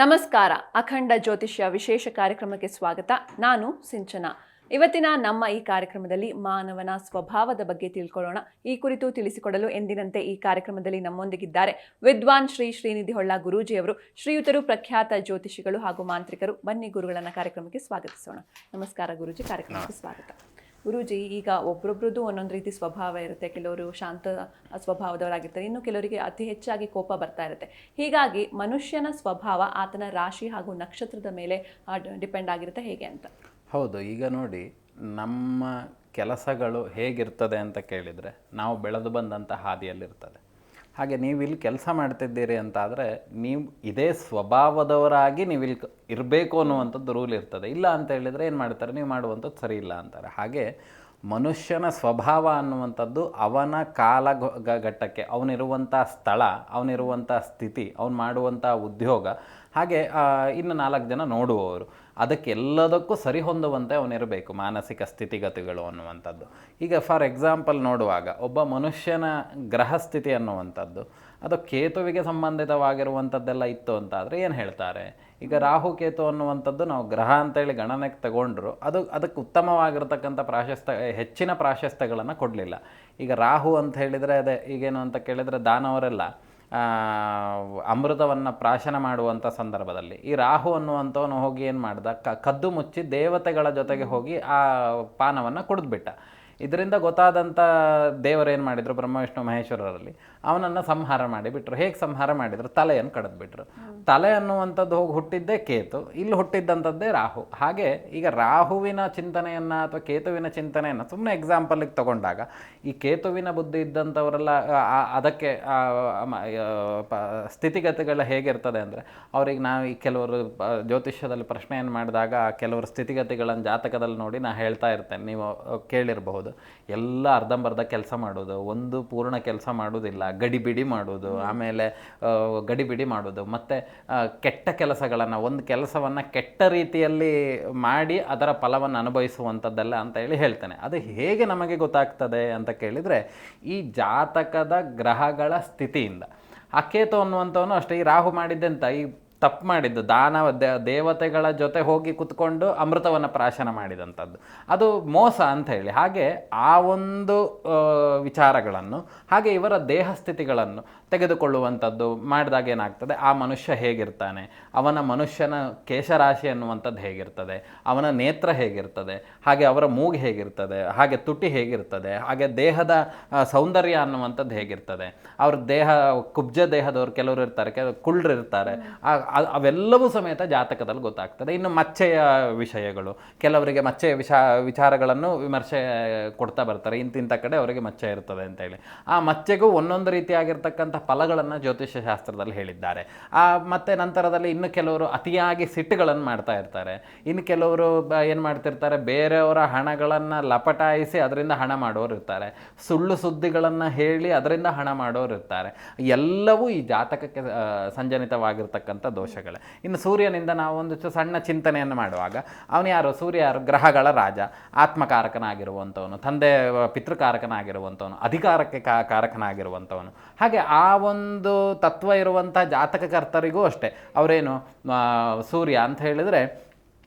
ನಮಸ್ಕಾರ. ಅಖಂಡ ಜ್ಯೋತಿಷ್ಯ ವಿಶೇಷ ಕಾರ್ಯಕ್ರಮಕ್ಕೆ ಸ್ವಾಗತ. ನಾನು ಸಿಂಚನಾ. ಇವತ್ತಿನ ನಮ್ಮ ಈ ಕಾರ್ಯಕ್ರಮದಲ್ಲಿ ಮಾನವನ ಸ್ವಭಾವದ ಬಗ್ಗೆ ತಿಳ್ಕೊಳ್ಳೋಣ. ಈ ಕುರಿತು ತಿಳಿಸಿಕೊಡಲು ಎಂದಿನಂತೆ ಈ ಕಾರ್ಯಕ್ರಮದಲ್ಲಿ ನಮ್ಮೊಂದಿಗಿದ್ದಾರೆ ವಿದ್ವಾನ್ ಶ್ರೀ ಶ್ರೀನಿಧಿ ಹೊಳ್ಳ ಗುರೂಜಿಯವರು. ಶ್ರೀಯುತರು ಪ್ರಖ್ಯಾತ ಜ್ಯೋತಿಷಿಗಳು ಹಾಗೂ ಮಾಂತ್ರಿಕರು. ಬನ್ನಿ ಗುರುಗಳನ್ನ ಕಾರ್ಯಕ್ರಮಕ್ಕೆ ಸ್ವಾಗತಿಸೋಣ. ನಮಸ್ಕಾರ ಗುರೂಜಿ, ಕಾರ್ಯಕ್ರಮಕ್ಕೆ ಸ್ವಾಗತ. ಗುರೂಜಿ, ಈಗ ಒಬ್ಬೊಬ್ರದ್ದು ಒಂದೊಂದು ರೀತಿ ಸ್ವಭಾವ ಇರುತ್ತೆ. ಕೆಲವರು ಶಾಂತ ಸ್ವಭಾವದವರಾಗಿರ್ತಾರೆ, ಇನ್ನು ಕೆಲವರಿಗೆ ಅತಿ ಹೆಚ್ಚಾಗಿ ಕೋಪ ಬರ್ತಾ ಇರುತ್ತೆ. ಹೀಗಾಗಿ ಮನುಷ್ಯನ ಸ್ವಭಾವ ಆತನ ರಾಶಿ ಹಾಗೂ ನಕ್ಷತ್ರದ ಮೇಲೆ ಡಿಪೆಂಡ್ ಆಗಿರುತ್ತೆ ಹೇಗೆ ಅಂತ? ಹೌದು. ಈಗ ನೋಡಿ, ನಮ್ಮ ಕೆಲಸಗಳು ಹೇಗಿರ್ತದೆ ಅಂತ ಕೇಳಿದರೆ ನಾವು ಬೆಳೆದು ಬಂದಂಥ ಹಾದಿಯಲ್ಲಿರ್ತದೆ. ಹಾಗೆ ನೀವು ಇಲ್ಲಿ ಕೆಲಸ ಮಾಡ್ತಿದ್ದೀರಿ ಅಂತಾದರೆ ನೀವು ಇದೇ ಸ್ವಭಾವದವರಾಗಿ ನೀವು ಇಲ್ಲಿ ಇರಬೇಕು ಅನ್ನುವಂಥದ್ದು ರೂಲ್ ಇರ್ತದೆ. ಇಲ್ಲ ಅಂತ ಹೇಳಿದರೆ ಏನು ಮಾಡ್ತಾರೆ, ನೀವು ಮಾಡುವಂಥದ್ದು ಸರಿ ಇಲ್ಲ ಅಂತಾರೆ. ಹಾಗೆ ಮನುಷ್ಯನ ಸ್ವಭಾವ ಅನ್ನುವಂಥದ್ದು ಅವನ ಘಟ್ಟಕ್ಕೆ, ಅವನಿರುವಂಥ ಸ್ಥಳ, ಅವನಿರುವಂಥ ಸ್ಥಿತಿ, ಅವನು ಮಾಡುವಂಥ ಉದ್ಯೋಗ, ಹಾಗೆ ಇನ್ನು 4 ಜನ ನೋಡುವವರು, ಅದಕ್ಕೆಲ್ಲದಕ್ಕೂ ಸರಿ ಹೊಂದುವಂತೆ ಅವನಿರಬೇಕು ಮಾನಸಿಕ ಸ್ಥಿತಿಗತಿಗಳು ಅನ್ನುವಂಥದ್ದು. ಈಗ ಫಾರ್ ಎಕ್ಸಾಂಪಲ್ ನೋಡುವಾಗ ಒಬ್ಬ ಮನುಷ್ಯನ ಗ್ರಹ ಸ್ಥಿತಿ ಅನ್ನುವಂಥದ್ದು ಅದು ಕೇತುವಿಗೆ ಸಂಬಂಧಿತವಾಗಿರುವಂಥದ್ದೆಲ್ಲ ಇತ್ತು ಅಂತಾದರೆ ಏನು ಹೇಳ್ತಾರೆ? ಈಗ ರಾಹು ಕೇತು ಅನ್ನುವಂಥದ್ದು ನಾವು ಗ್ರಹ ಅಂತೇಳಿ ಗಣನೆಗೆ ತಗೊಂಡ್ರು ಅದಕ್ಕೆ ಉತ್ತಮವಾಗಿರ್ತಕ್ಕಂಥ ಹೆಚ್ಚಿನ ಪ್ರಾಶಸ್ತ್ಯಗಳನ್ನು ಕೊಡಲಿಲ್ಲ. ಈಗ ರಾಹು ಅಂತ ಹೇಳಿದರೆ ಅದೇ ಈಗೇನು ಅಂತ ಕೇಳಿದರೆ ದಾನವರೆಲ್ಲ ಅಮೃತವನ್ನು ಪ್ರಾಶನ ಮಾಡುವಂಥ ಸಂದರ್ಭದಲ್ಲಿ ಈ ರಾಹು ಅನ್ನುವಂಥವನು ಹೋಗಿ ಏನು ಮಾಡ್ದ, ಕದ್ದು ಮುಚ್ಚಿ ದೇವತೆಗಳ ಜೊತೆಗೆ ಹೋಗಿ ಆ ಪಾನವನ್ನು ಕುಡಿದ್ಬಿಟ್ಟ. ಇದರಿಂದ ಗೊತ್ತಾದಂಥ ದೇವರೇನು ಮಾಡಿದರು, ಬ್ರಹ್ಮ ವಿಷ್ಣು ಮಹೇಶ್ವರರಲ್ಲಿ ಅವನನ್ನು ಸಂಹಾರ ಮಾಡಿಬಿಟ್ರು. ಹೇಗೆ ಸಂಹಾರ ಮಾಡಿದರು? ತಲೆಯನ್ನು ಕಡಿದ್ಬಿಟ್ರು. ತಲೆ ಅನ್ನುವಂಥದ್ದು ಹೋಗಿ ಹುಟ್ಟಿದ್ದೇ ಕೇತು, ಇಲ್ಲಿ ಹುಟ್ಟಿದ್ದಂಥದ್ದೇ ರಾಹು. ಹಾಗೆ ಈಗ ರಾಹುವಿನ ಚಿಂತನೆಯನ್ನು ಅಥವಾ ಕೇತುವಿನ ಚಿಂತನೆಯನ್ನು ಸುಮ್ಮನೆ ಎಕ್ಸಾಂಪಲಿಗೆ ತಗೊಂಡಾಗ ಈ ಕೇತುವಿನ ಬುದ್ಧಿ ಇದ್ದಂಥವರೆಲ್ಲ ಅದಕ್ಕೆ ಸ್ಥಿತಿಗತಿಗಳು ಹೇಗಿರ್ತದೆ ಅಂದರೆ, ಅವ್ರಿಗೆ ನಾವು ಈ ಕೆಲವರು ಜ್ಯೋತಿಷ್ಯದಲ್ಲಿ ಪ್ರಶ್ನೆಯನ್ನು ಮಾಡಿದಾಗ ಕೆಲವರು ಸ್ಥಿತಿಗತಿಗಳನ್ನು ಜಾತಕದಲ್ಲಿ ನೋಡಿ ನಾನು ಹೇಳ್ತಾ ಇರ್ತೇನೆ, ನೀವು ಕೇಳಿರಬಹುದು. ಎಲ್ಲ ಅರ್ಧಂಬರ್ಧ ಕೆಲಸ ಮಾಡೋದು, ಒಂದು ಪೂರ್ಣ ಕೆಲಸ ಮಾಡೋದಿಲ್ಲ, ಗಡಿಬಿಡಿ ಮಾಡೋದು, ಆಮೇಲೆ ಗಡಿಬಿಡಿ ಮಾಡೋದು, ಮತ್ತು ಕೆಟ್ಟ ಕೆಲಸಗಳನ್ನು, ಒಂದು ಕೆಲಸವನ್ನು ಕೆಟ್ಟ ರೀತಿಯಲ್ಲಿ ಮಾಡಿ ಅದರ ಫಲವನ್ನು ಅನುಭವಿಸುವಂಥದ್ದೆಲ್ಲ ಅಂತ ಹೇಳಿ ಹೇಳ್ತೇನೆ. ಅದು ಹೇಗೆ ನಮಗೆ ಗೊತ್ತಾಗ್ತದೆ ಅಂತ ಕೇಳಿದರೆ, ಈ ಜಾತಕದ ಗ್ರಹಗಳ ಸ್ಥಿತಿಯಿಂದ. ಆ ಕೇತು ಅನ್ನುವಂಥವನು ಅಷ್ಟೇ, ಈ ರಾಹು ಮಾಡಿದ್ದೆಂತ, ಈ ತಪ್ಪು ಮಾಡಿದ್ದು ದೇವತೆಗಳ ಜೊತೆ ಹೋಗಿ ಕುತ್ಕೊಂಡು ಅಮೃತವನ್ನು ಪ್ರಾಶನ ಮಾಡಿದಂಥದ್ದು, ಅದು ಮೋಸ ಅಂತ ಹೇಳಿ. ಹಾಗೆ ಆ ಒಂದು ವಿಚಾರಗಳನ್ನು, ಹಾಗೆ ಇವರ ದೇಹ ಸ್ಥಿತಿಗಳನ್ನು ತೆಗೆದುಕೊಳ್ಳುವಂಥದ್ದು ಮಾಡಿದಾಗ ಏನಾಗ್ತದೆ, ಆ ಮನುಷ್ಯ ಹೇಗಿರ್ತಾನೆ, ಅವನ ಮನುಷ್ಯನ ಕೇಶರಾಶಿ ಅನ್ನುವಂಥದ್ದು ಹೇಗಿರ್ತದೆ, ಅವನ ನೇತ್ರ ಹೇಗಿರ್ತದೆ, ಹಾಗೆ ಅವರ ಮೂಗು ಹೇಗಿರ್ತದೆ, ಹಾಗೆ ತುಟಿ ಹೇಗಿರ್ತದೆ, ಹಾಗೆ ದೇಹದ ಸೌಂದರ್ಯ ಅನ್ನುವಂಥದ್ದು ಹೇಗಿರ್ತದೆ, ಅವ್ರ ದೇಹ ಕುಬ್ಜ ದೇಹದವ್ರು ಕೆಲವರು ಇರ್ತಾರೆ, ಕುಳ್ರು ಇರ್ತಾರೆ, ಅವೆಲ್ಲವೂ ಸಮೇತ ಜಾತಕದಲ್ಲಿ ಗೊತ್ತಾಗ್ತದೆ. ಇನ್ನು ಮಚ್ಚೆಯ ವಿಷಯಗಳು, ಕೆಲವರಿಗೆ ಮಚ್ಚೆಯ ವಿಚಾರಗಳನ್ನು ವಿಮರ್ಶೆ ಕೊಡ್ತಾ ಬರ್ತಾರೆ, ಇಂತಿಂಥ ಕಡೆ ಅವರಿಗೆ ಮಚ್ಚೆ ಇರ್ತದೆ ಅಂತೇಳಿ. ಆ ಮಚ್ಚೆಗೂ ಒಂದೊಂದು ರೀತಿಯಾಗಿರ್ತಕ್ಕಂಥ ಫಲಗಳನ್ನು ಜ್ಯೋತಿಷ್ಯ ಶಾಸ್ತ್ರದಲ್ಲಿ ಹೇಳಿದ್ದಾರೆ. ಮತ್ತು ನಂತರದಲ್ಲಿ ಇನ್ನು ಕೆಲವರು ಅತಿಯಾಗಿ ಸಿಟ್ಟುಗಳನ್ನು ಮಾಡ್ತಾ ಇರ್ತಾರೆ. ಇನ್ನು ಕೆಲವರು ಏನು ಮಾಡ್ತಿರ್ತಾರೆ, ಬೇರೆಯವರ ಹಣಗಳನ್ನು ಲಪಟಾಯಿಸಿ ಅದರಿಂದ ಹಣ ಮಾಡೋರು ಇರ್ತಾರೆ, ಸುಳ್ಳು ಸುದ್ದಿಗಳನ್ನು ಹೇಳಿ ಅದರಿಂದ ಹಣ ಮಾಡೋರು ಇರ್ತಾರೆ. ಎಲ್ಲವೂ ಈ ಜಾತಕಕ್ಕೆ ಸಂಜನಿತವಾಗಿರ್ತಕ್ಕಂಥ ದೋಷಗಳೇ. ಇನ್ನು ಸೂರ್ಯನಿಂದ ನಾವು ಒಂದಿಷ್ಟು ಸಣ್ಣ ಚಿಂತನೆಯನ್ನು ಮಾಡುವಾಗ, ಅವನು ಯಾರು, ಸೂರ್ಯ ಯಾರು, ಗ್ರಹಗಳ ರಾಜ, ಆತ್ಮಕಾರಕನಾಗಿರುವಂಥವನು, ತಂದೆ ಪಿತೃಕಾರಕನಾಗಿರುವಂಥವನು, ಅಧಿಕಾರಕ್ಕೆ ಕಾರಕನಾಗಿರುವಂಥವನು. ಹಾಗೆ ಆ ಒಂದು ತತ್ವ ಇರುವಂಥ ಜಾತಕಕರ್ತರಿಗೂ ಅಷ್ಟೇ. ಅವರೇನು ಸೂರ್ಯ ಅಂತ ಹೇಳಿದರೆ,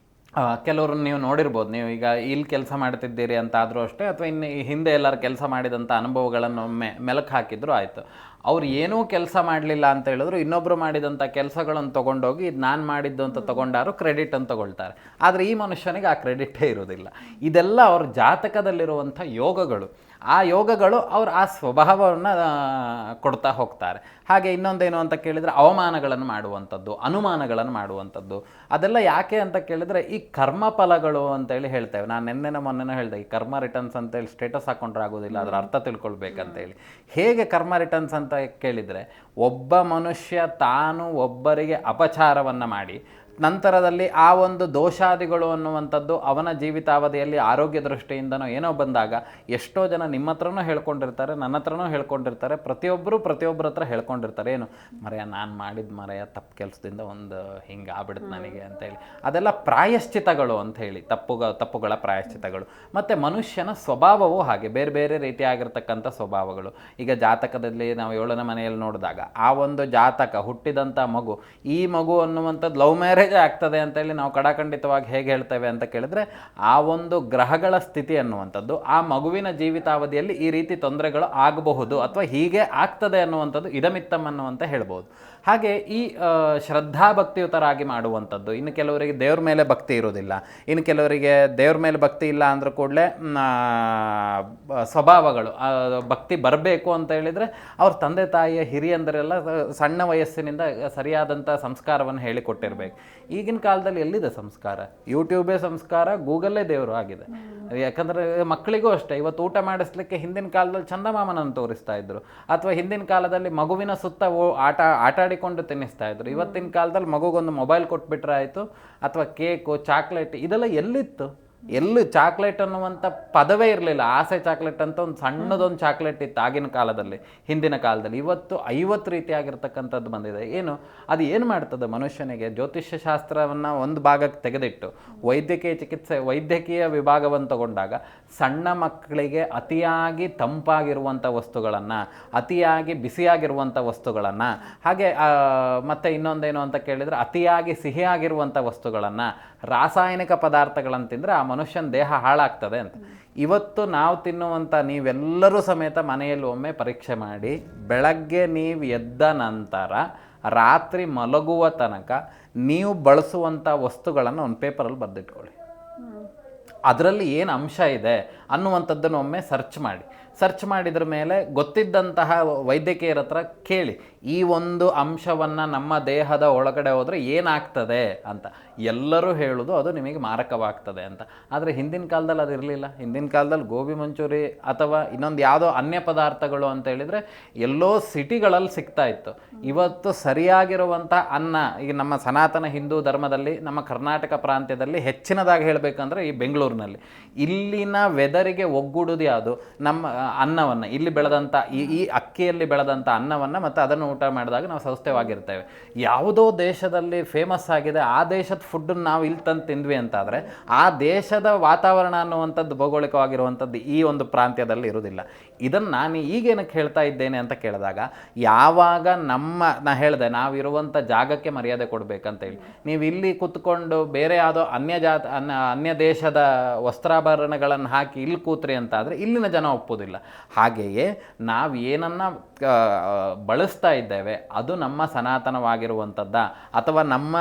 ಕೆಲವರು ನೀವು ನೋಡಿರ್ಬೋದು, ನೀವು ಈಗ ಇಲ್ಲಿ ಕೆಲಸ ಮಾಡ್ತಿದ್ದೀರಿ ಅಂತ ಆದರೂ ಅಷ್ಟೇ, ಅಥವಾ ಇನ್ನು ಹಿಂದೆ ಎಲ್ಲರೂ ಕೆಲಸ ಮಾಡಿದಂಥ ಅನುಭವಗಳನ್ನು ಮೆಲುಕು ಹಾಕಿದ್ರು ಆಯಿತು. ಅವ್ರು ಏನೂ ಕೆಲಸ ಮಾಡಲಿಲ್ಲ ಅಂತ ಹೇಳಿದ್ರು, ಇನ್ನೊಬ್ಬರು ಮಾಡಿದಂಥ ಕೆಲಸಗಳನ್ನು ತೊಗೊಂಡೋಗಿ ಇದು ನಾನು ಮಾಡಿದ್ದು ಅಂತ ತೊಗೊಂಡಾರು ಕ್ರೆಡಿಟ್ ಅಂತ ತೊಗೊಳ್ತಾರೆ. ಆದರೆ ಈ ಮನುಷ್ಯನಿಗೆ ಆ ಕ್ರೆಡಿಟೇ ಇರೋದಿಲ್ಲ. ಇದೆಲ್ಲ ಅವ್ರ ಜಾತಕದಲ್ಲಿರುವಂಥ ಯೋಗಗಳು. ಆ ಯೋಗಗಳು ಅವ್ರು ಆ ಸ್ವಭಾವವನ್ನು ಕೊಡ್ತಾ ಹೋಗ್ತಾರೆ. ಹಾಗೆ ಇನ್ನೊಂದೇನು ಅಂತ ಕೇಳಿದರೆ, ಅವಮಾನಗಳನ್ನು ಮಾಡುವಂಥದ್ದು, ಅನುಮಾನಗಳನ್ನು ಮಾಡುವಂಥದ್ದು. ಅದೆಲ್ಲ ಯಾಕೆ ಅಂತ ಕೇಳಿದರೆ, ಈ ಕರ್ಮಫಲಗಳು ಅಂತೇಳಿ ಹೇಳ್ತೇವೆ. ನಾನು ಮೊನ್ನೆ ಹೇಳಿದೆ, ಈ ಕರ್ಮ ರಿಟರ್ನ್ಸ್ ಅಂತೇಳಿ ಸ್ಟೇಟಸ್ ಹಾಕೊಂಡ್ರೆ ಆಗೋದಿಲ್ಲ, ಅದರ ಅರ್ಥ ತಿಳ್ಕೊಳ್ಬೇಕಂತೇಳಿ. ಹೇಗೆ ಕರ್ಮ ರಿಟರ್ನ್ಸ್ ಅಂತ ಕೇಳಿದರೆ, ಒಬ್ಬ ಮನುಷ್ಯ ತಾನು ಒಬ್ಬರಿಗೆ ಅಪಚಾರವನ್ನು ಮಾಡಿ ನಂತರದಲ್ಲಿ ಆ ಒಂದು ದೋಷಾದಿಗಳು ಅನ್ನುವಂಥದ್ದು ಅವನ ಜೀವಿತಾವಧಿಯಲ್ಲಿ ಆರೋಗ್ಯ ದೃಷ್ಟಿಯಿಂದನೋ ಏನೋ ಬಂದಾಗ ಎಷ್ಟೋ ಜನ ನಿಮ್ಮ ಹತ್ರನೂ ಹೇಳ್ಕೊಂಡಿರ್ತಾರೆ, ನನ್ನ ಹತ್ರನೂ ಹೇಳ್ಕೊಂಡಿರ್ತಾರೆ, ಪ್ರತಿಯೊಬ್ಬರ ಹತ್ರ ಹೇಳ್ಕೊಂಡಿರ್ತಾರೆ. ಏನು ಮರೆಯ ನಾನು ಮಾಡಿದ ಮರೆಯ ತಪ್ಪು ಕೆಲಸದಿಂದ ಒಂದು ಹಿಂಗೆ ಆಗ್ಬಿಡುತ್ತೆ ನನಗೆ ಅಂತೇಳಿ. ಅದೆಲ್ಲ ಪ್ರಾಯಶ್ಚಿತಗಳು ಅಂತ ಹೇಳಿ, ತಪ್ಪುಗಳ ಪ್ರಾಯಶ್ಚಿತಗಳು. ಮತ್ತು ಮನುಷ್ಯನ ಸ್ವಭಾವವೂ ಹಾಗೆ ಬೇರೆ ಬೇರೆ ರೀತಿಯಾಗಿರ್ತಕ್ಕಂಥ ಸ್ವಭಾವಗಳು. ಈಗ ಜಾತಕದಲ್ಲಿ ನಾವು 7ನೇ ಮನೆಯಲ್ಲಿ ನೋಡಿದಾಗ ಆ ಒಂದು ಜಾತಕ ಹುಟ್ಟಿದಂಥ ಮಗು, ಈ ಮಗು ಅನ್ನುವಂಥದ್ದು ಲವ್ ಮ್ಯಾರೇಜ್ ಆಗ್ತದೆ ಅಂತೇಳಿ ನಾವು ಕಡಾಖಂಡಿತವಾಗಿ ಹೇಗೆ ಹೇಳ್ತೇವೆ ಅಂತ ಕೇಳಿದ್ರೆ, ಆ ಒಂದು ಗ್ರಹಗಳ ಸ್ಥಿತಿ ಅನ್ನುವಂಥದ್ದು ಆ ಮಗುವಿನ ಜೀವಿತಾವಧಿಯಲ್ಲಿ ಈ ರೀತಿ ತೊಂದರೆಗಳು ಆಗಬಹುದು ಅಥವಾ ಹೀಗೆ ಆಗ್ತದೆ ಅನ್ನುವಂಥದ್ದು ಇದಮಿತ್ತಮ್ ಅನ್ನುವಂತ ಹೇಳ್ಬೋದು. ಹಾಗೆ ಈ ಶ್ರದ್ಧಾಭಕ್ತಿಯುತರಾಗಿ ಮಾಡುವಂಥದ್ದು. ಇನ್ನು ಕೆಲವರಿಗೆ ದೇವ್ರ ಮೇಲೆ ಭಕ್ತಿ ಇರೋದಿಲ್ಲ, ಇನ್ನು ಕೆಲವರಿಗೆ ದೇವ್ರ ಮೇಲೆ ಭಕ್ತಿ ಇಲ್ಲ ಅಂದ್ರೂ ಕೂಡಲೇ ಸ್ವಭಾವಗಳು ಭಕ್ತಿ ಬರಬೇಕು ಅಂತ ಹೇಳಿದರೆ ಅವ್ರ ತಂದೆ ತಾಯಿಯ ಹಿರಿಯಂದರೆಲ್ಲ ಸಣ್ಣ ವಯಸ್ಸಿನಿಂದ ಸರಿಯಾದಂಥ ಸಂಸ್ಕಾರವನ್ನು ಹೇಳಿಕೊಟ್ಟಿರ್ಬೇಕು. ಈಗಿನ ಕಾಲದಲ್ಲಿ ಎಲ್ಲಿದೆ ಸಂಸ್ಕಾರ? ಯೂಟ್ಯೂಬೇ ಸಂಸ್ಕಾರ, ಗೂಗಲ್ಲೇ ದೇವರು ಆಗಿದೆ. ಯಾಕಂದರೆ ಮಕ್ಕಳಿಗೂ ಅಷ್ಟೇ. ಇವತ್ತು ಊಟ ಮಾಡಿಸ್ಲಿಕ್ಕೆ ಹಿಂದಿನ ಕಾಲದಲ್ಲಿ ಚಂದಮಾಮನನ್ನು ತೋರಿಸ್ತಾ ಇದ್ರು, ಅಥವಾ ಹಿಂದಿನ ಕಾಲದಲ್ಲಿ ಮಗುವಿನ ಸುತ್ತ ಆಟಾಡಿಕೊಂಡು ತಿನ್ನಿಸ್ತಾ ಇದ್ರು. ಇವತ್ತಿನ ಕಾಲದಲ್ಲಿ ಮಗುಗೊಂದು ಮೊಬೈಲ್ ಕೊಟ್ಬಿಟ್ರೆ ಆಯಿತು, ಅಥವಾ ಕೇಕು, ಚಾಕ್ಲೇಟ್, ಇದೆಲ್ಲ ಎಲ್ಲಿತ್ತು? ಎಲ್ಲೂ ಚಾಕ್ಲೇಟ್ ಅನ್ನುವಂಥ ಪದವೇ ಇರಲಿಲ್ಲ. ಆಸೆ ಚಾಕ್ಲೇಟ್ ಅಂತ ಒಂದು ಸಣ್ಣದೊಂದು ಚಾಕ್ಲೇಟ್ ಇತ್ತು ಆಗಿನ ಕಾಲದಲ್ಲಿ, ಹಿಂದಿನ ಕಾಲದಲ್ಲಿ. ಇವತ್ತು 50 ರೀತಿಯಾಗಿರ್ತಕ್ಕಂಥದ್ದು ಬಂದಿದೆ. ಏನು ಅದು ಏನು ಮಾಡ್ತದೆ ಮನುಷ್ಯನಿಗೆ? ಜ್ಯೋತಿಷ್ಯ ಶಾಸ್ತ್ರವನ್ನು ಒಂದು ಭಾಗಕ್ಕೆ ತೆಗೆದಿಟ್ಟು ವೈದ್ಯಕೀಯ ವಿಭಾಗವನ್ನು ತಗೊಂಡಾಗ ಸಣ್ಣ ಮಕ್ಕಳಿಗೆ ಅತಿಯಾಗಿ ತಂಪಾಗಿರುವಂಥ ವಸ್ತುಗಳನ್ನು, ಅತಿಯಾಗಿ ಬಿಸಿಯಾಗಿರುವಂಥ ವಸ್ತುಗಳನ್ನು, ಹಾಗೆ ಮತ್ತು ಇನ್ನೊಂದೇನು ಅಂತ ಕೇಳಿದರೆ ಅತಿಯಾಗಿ ಸಿಹಿಯಾಗಿರುವಂಥ ವಸ್ತುಗಳನ್ನು, ರಾಸಾಯನಿಕ ಪದಾರ್ಥಗಳನ್ನು ತಿಂದರೆ ಆ ಮನುಷ್ಯನ ದೇಹ ಹಾಳಾಗ್ತದೆ ಅಂತ. ಇವತ್ತು ನಾವು ತಿನ್ನುವಂಥ, ನೀವೆಲ್ಲರೂ ಸಮೇತ ಮನೆಯಲ್ಲಿ ಒಮ್ಮೆ ಪರೀಕ್ಷೆ ಮಾಡಿ, ಬೆಳಗ್ಗೆ ನೀವು ಎದ್ದ ನಂತರ ರಾತ್ರಿ ಮಲಗುವ ತನಕ ನೀವು ಬಳಸುವಂಥ ವಸ್ತುಗಳನ್ನು ಒಂದು ಪೇಪರಲ್ಲಿ ಬರೆದಿಟ್ಕೊಳ್ಳಿ. ಅದರಲ್ಲಿ ಏನು ಅಂಶ ಇದೆ ಅನ್ನುವಂಥದ್ದನ್ನು ಒಮ್ಮೆ ಸರ್ಚ್ ಮಾಡಿದ್ರ ಮೇಲೆ ಗೊತ್ತಿದ್ದಂತಹ ವೈದ್ಯಕೀಯರ ಹತ್ರ ಕೇಳಿ, ಈ ಒಂದು ಅಂಶವನ್ನು ನಮ್ಮ ದೇಹದ ಒಳಗಡೆ ಹೋದರೆ ಏನಾಗ್ತದೆ ಅಂತ. ಎಲ್ಲರೂ ಹೇಳೋದು ಅದು ನಿಮಗೆ ಮಾರಕವಾಗ್ತದೆ ಅಂತ. ಆದರೆ ಹಿಂದಿನ ಕಾಲದಲ್ಲಿ ಅದು ಇರಲಿಲ್ಲ. ಹಿಂದಿನ ಕಾಲದಲ್ಲಿ ಗೋಬಿ ಮಂಚೂರಿ ಅಥವಾ ಇನ್ನೊಂದು ಯಾವುದೋ ಅನ್ಯ ಪದಾರ್ಥಗಳು ಅಂತ ಹೇಳಿದರೆ ಎಲ್ಲೋ ಸಿಟಿಗಳಲ್ಲಿ ಸಿಗ್ತಾ ಇತ್ತು. ಇವತ್ತು ಸರಿಯಾಗಿರುವಂಥ ಅನ್ನ, ಈಗ ನಮ್ಮ ಸನಾತನ ಹಿಂದೂ ಧರ್ಮದಲ್ಲಿ ನಮ್ಮ ಕರ್ನಾಟಕ ಪ್ರಾಂತ್ಯದಲ್ಲಿ ಹೆಚ್ಚಿನದಾಗಿ ಹೇಳಬೇಕಂದ್ರೆ ಈ ಬೆಂಗಳೂರಿನಲ್ಲಿ ಇಲ್ಲಿನ ವೆದರಿಗೆ ಒಗ್ಗೂಡುದು ಯಾವುದು? ನಮ್ಮ ಅನ್ನವನ್ನು, ಇಲ್ಲಿ ಬೆಳೆದಂಥ ಈ ಅಕ್ಕಿಯಲ್ಲಿ ಬೆಳೆದಂಥ ಅನ್ನವನ್ನು ಮತ್ತು ಅದನ್ನು ಊಟ ಮಾಡಿದಾಗ ನಾವು ಸ್ವಸ್ಥವಾಗಿರ್ತೇವೆ. ಯಾವುದೋ ದೇಶದಲ್ಲಿ ಫೇಮಸ್ ಆಗಿದೆ, ಆ ದೇಶದ ಫುಡ್ಡನ್ನು ನಾವು ಇಲ್ಲಿ ತಂದು ತಿಂದ್ವಿ ಅಂತಾದರೆ ಆ ದೇಶದ ವಾತಾವರಣ ಅನ್ನುವಂಥದ್ದು ಭೌಗೋಳಿಕವಾಗಿರುವಂಥದ್ದು ಈ ಒಂದು ಪ್ರಾಂತ್ಯದಲ್ಲಿ ಇರುವುದಿಲ್ಲ. ಇದನ್ನು ನಾನು ಈಗೇನಕ್ಕೆ ಹೇಳ್ತಾ ಇದ್ದೇನೆ ಅಂತ ಕೇಳಿದಾಗ, ಯಾವಾಗ ನಾ ಹೇಳಿದೆ ನಾವಿರುವಂಥ ಜಾಗಕ್ಕೆ ಮರ್ಯಾದೆ ಕೊಡಬೇಕಂತೇಳಿ, ನೀವು ಇಲ್ಲಿ ಕೂತ್ಕೊಂಡು ಬೇರೆ ಯಾವುದೋ ಅನ್ಯ ದೇಶದ ವಸ್ತ್ರಾಭರಣಗಳನ್ನು ಹಾಕಿ ಇಲ್ಲಿ ಕೂತ್ರಿ ಅಂತಾದರೆ ಇಲ್ಲಿನ ಜನ ಒಪ್ಪೋದಿಲ್ಲ. ಹಾಗೆಯೇ ನಾವು ಏನನ್ನು ಬಳಸ್ತಾ ಇದ್ದೇವೆ ಅದು ನಮ್ಮ ಸನಾತನವಾಗಿರುವಂಥದ್ದ, ಅಥವಾ ನಮ್ಮ